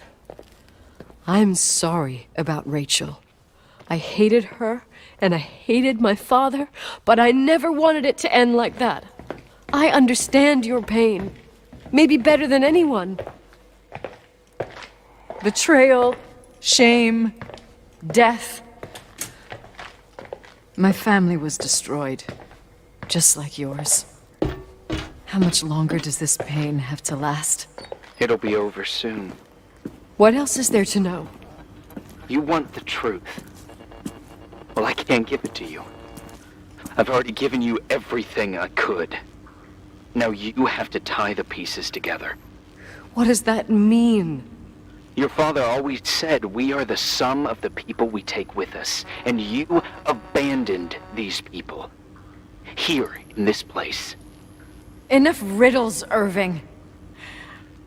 I'm sorry about Rachel. I hated her, and I hated my father, but I never wanted it to end like that. I understand your pain, maybe better than anyone. Betrayal, shame, death. My family was destroyed, just like yours. How much longer does this pain have to last? It'll be over soon. What else is there to know? You want the truth. Well, I can't give it to you. I've already given you everything I could. Now you have to tie the pieces together. What does that mean? Your father always said we are the sum of the people we take with us, and you abandoned these people. Here, in this place. Enough riddles, Irving.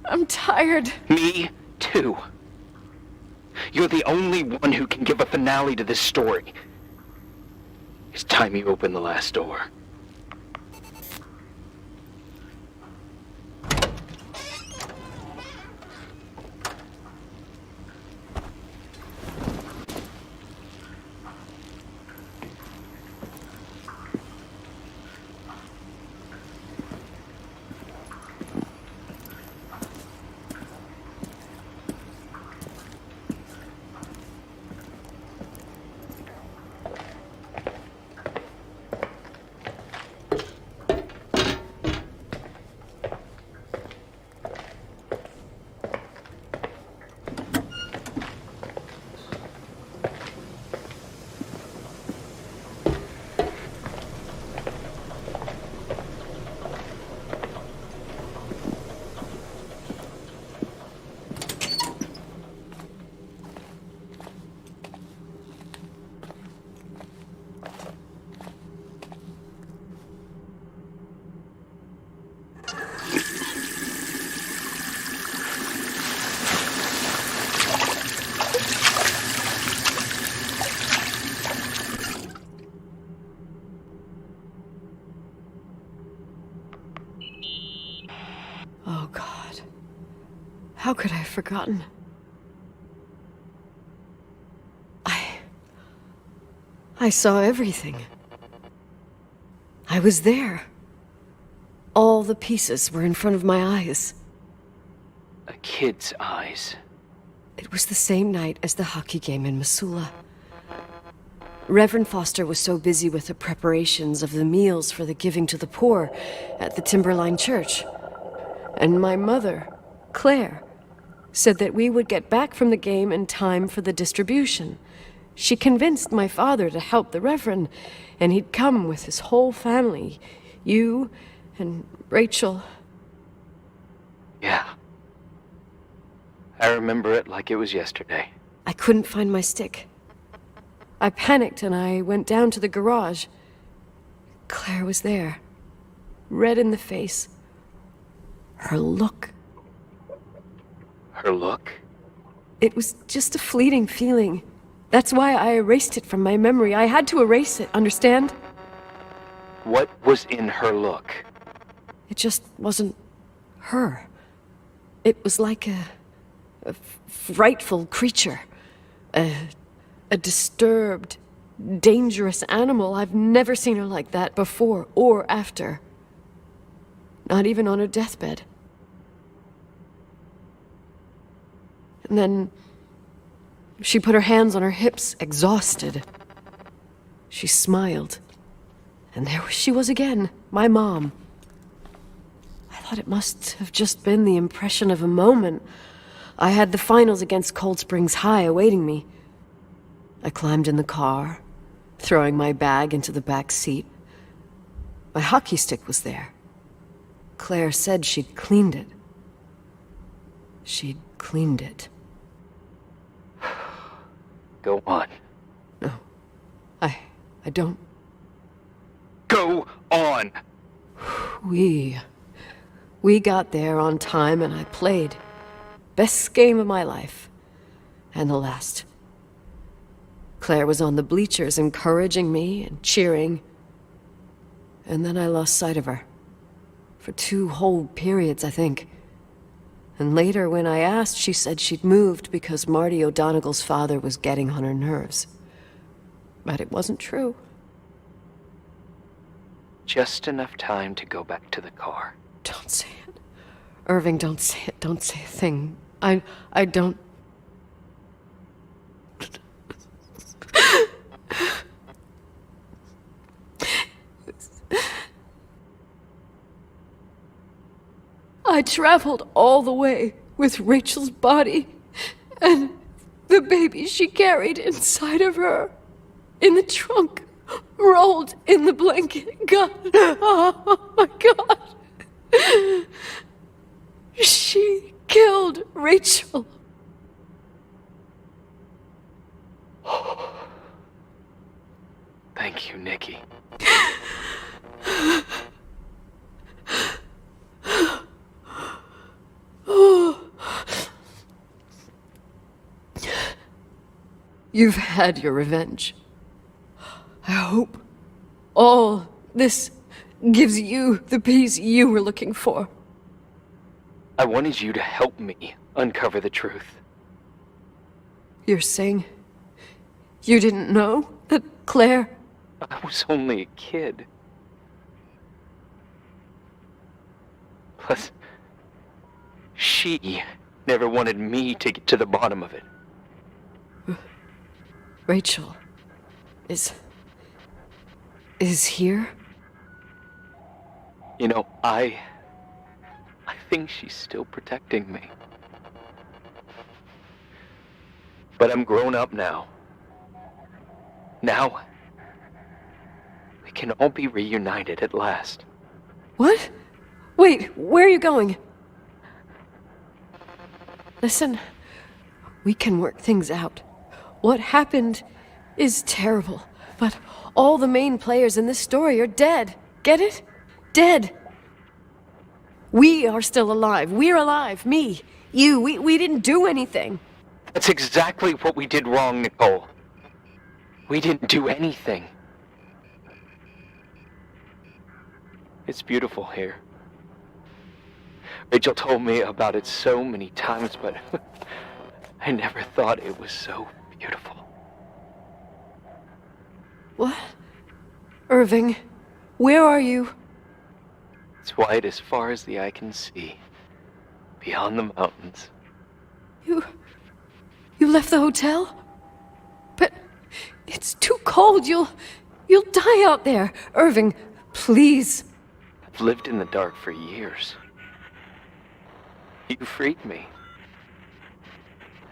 I'm tired. Me, too. You're the only one who can give a finale to this story. It's time you open the last door. Oh, God. How could I have forgotten? I saw everything. I was there. All the pieces were in front of my eyes. A kid's eyes. It was the same night as the hockey game in Missoula. Reverend Foster was so busy with the preparations of the meals for the giving to the poor at the Timberline Church. And my mother, Claire, said that we would get back from the game in time for the distribution. She convinced my father to help the Reverend, and he'd come with his whole family. You and Rachel. Yeah. I remember it like it was yesterday. I couldn't find my stick. I panicked and I went down to the garage. Claire was there, red in the face. Her look. Her look? It was just a fleeting feeling. That's why I erased it from my memory. I had to erase it, understand? What was in her look? It just wasn't her. It was like a frightful creature. A disturbed, dangerous animal. I've never seen her like that before or after. Not even on her deathbed. And then she put her hands on her hips, exhausted. She smiled. And there she was again, my mom. I thought it must have just been the impression of a moment. I had the finals against Cold Springs High awaiting me. I climbed in the car, throwing my bag into the back seat. My hockey stick was there. Claire said she'd cleaned it. She'd cleaned it. Go on. No. I don't. Go on! We got there on time and I played. Best game of my life. And the last. Claire was on the bleachers encouraging me and cheering. And then I lost sight of her. For 2 whole periods, I think. And later, when I asked, she said she'd moved because Marty O'Donegal's father was getting on her nerves. But it wasn't true. Just enough time to go back to the car. Don't say it. Irving, don't say it. Don't say a thing. I don't... I traveled all the way with Rachel's body and the baby she carried inside of her in the trunk, rolled in the blanket. God, oh my God. She killed Rachel. Thank you, Nikki. You've had your revenge. I hope all this gives you the peace you were looking for. I wanted you to help me uncover the truth. You're saying you didn't know that Claire... I was only a kid. Plus, she never wanted me to get to the bottom of it. Rachel is here? You know, I think she's still protecting me. But I'm grown up now. Now, we can all be reunited at last. What? Wait, where are you going? Listen, we can work things out. What happened is terrible, but all the main players in this story are dead. Get it? Dead. We are still alive. We're alive. Me, you, we didn't do anything. That's exactly what we did wrong, Nicole. We didn't do anything. It's beautiful here. Rachel told me about it so many times, but I never thought it was so beautiful. What? Irving, where are you? It's white as far as the eye can see, beyond the mountains. You left the hotel? But it's too cold. You'll die out there. Irving, please. I've lived in the dark for years. You freed me.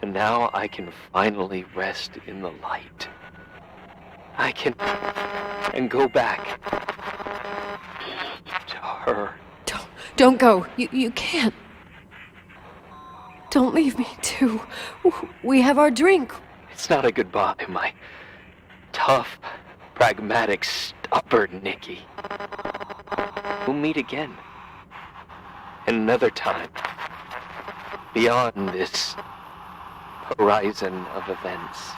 And now I can finally rest in the light. I can... and go back to her. Don't go. You can't. Don't leave me, too. We have our drink. It's not a goodbye, my tough, pragmatic, stubborn Nikki. We'll meet again. Another time. Beyond this horizon of events.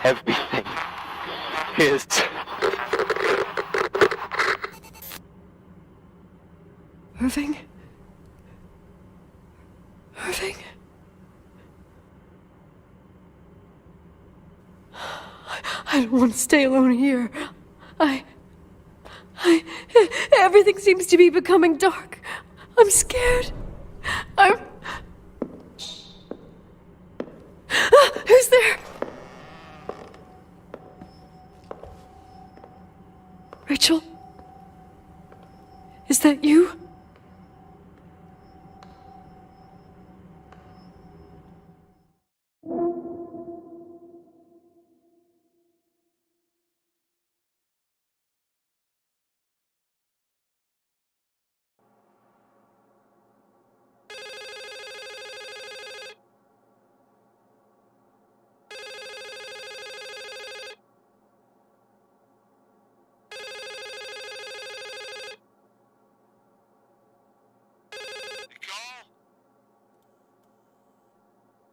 Everything is... Irving? Irving? I don't want to stay alone here. Everything seems to be becoming dark. I'm scared. Who's there? Rachel? Is that you?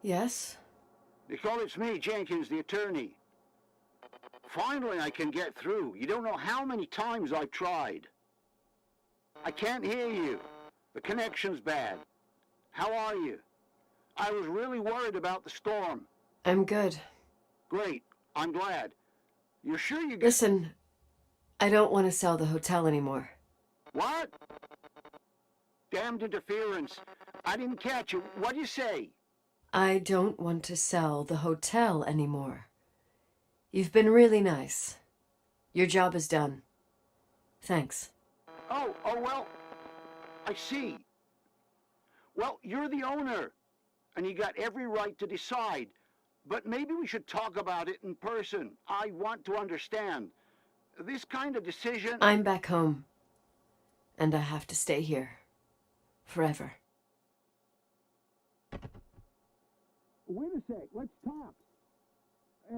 Yes? Nicole, it's me, Jenkins, the attorney. Finally, I can get through. You don't know how many times I've tried. I can't hear you. The connection's bad. How are you? I was really worried about the storm. I'm good. Great. I'm glad. You're sure you get... Listen, I don't want to sell the hotel anymore. What? Damned interference. I didn't catch you. What'd you say? I don't want to sell the hotel anymore. You've been really nice. Your job is done. Thanks. Oh, well, I see. Well, you're the owner, and you got every right to decide. But maybe we should talk about it in person. I want to understand. This kind of decision... I'm back home, and I have to stay here. Forever. Wait a sec, let's talk.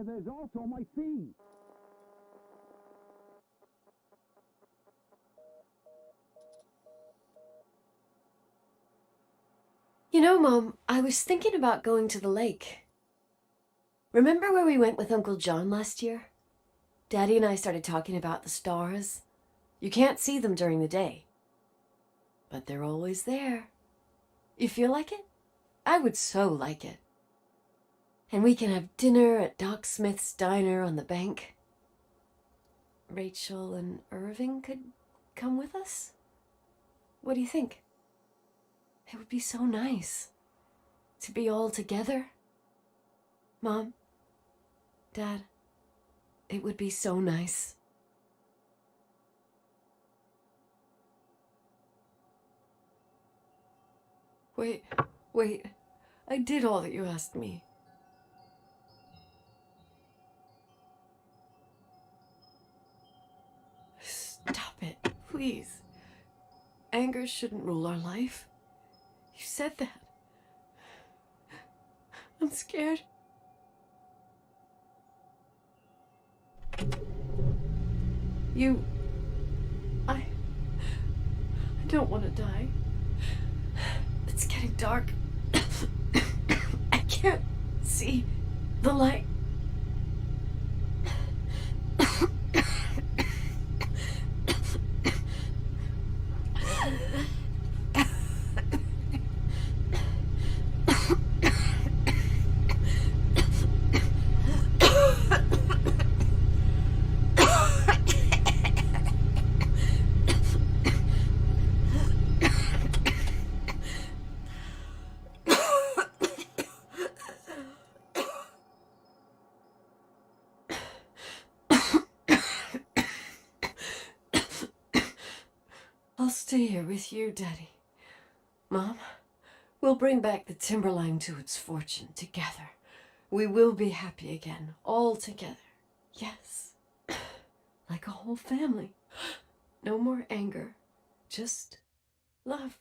There's also my fee. You know, Mom, I was thinking about going to the lake. Remember where we went with Uncle John last year? Daddy and I started talking about the stars. You can't see them during the day, but they're always there. You feel like it? I would so like it. And we can have dinner at Doc Smith's diner on the bank. Rachel and Irving could come with us? What do you think? It would be so nice to be all together. Mom, Dad, it would be so nice. Wait. I did all that you asked me. Stop it, please. Anger shouldn't rule our life. You said that. I'm scared. I don't want to die. It's getting dark. I can't see the light. I'll stay here with you, Daddy. Mom, we'll bring back the Timberline to its fortune together. We will be happy again, all together. Yes. Like a whole family. No more anger, just love.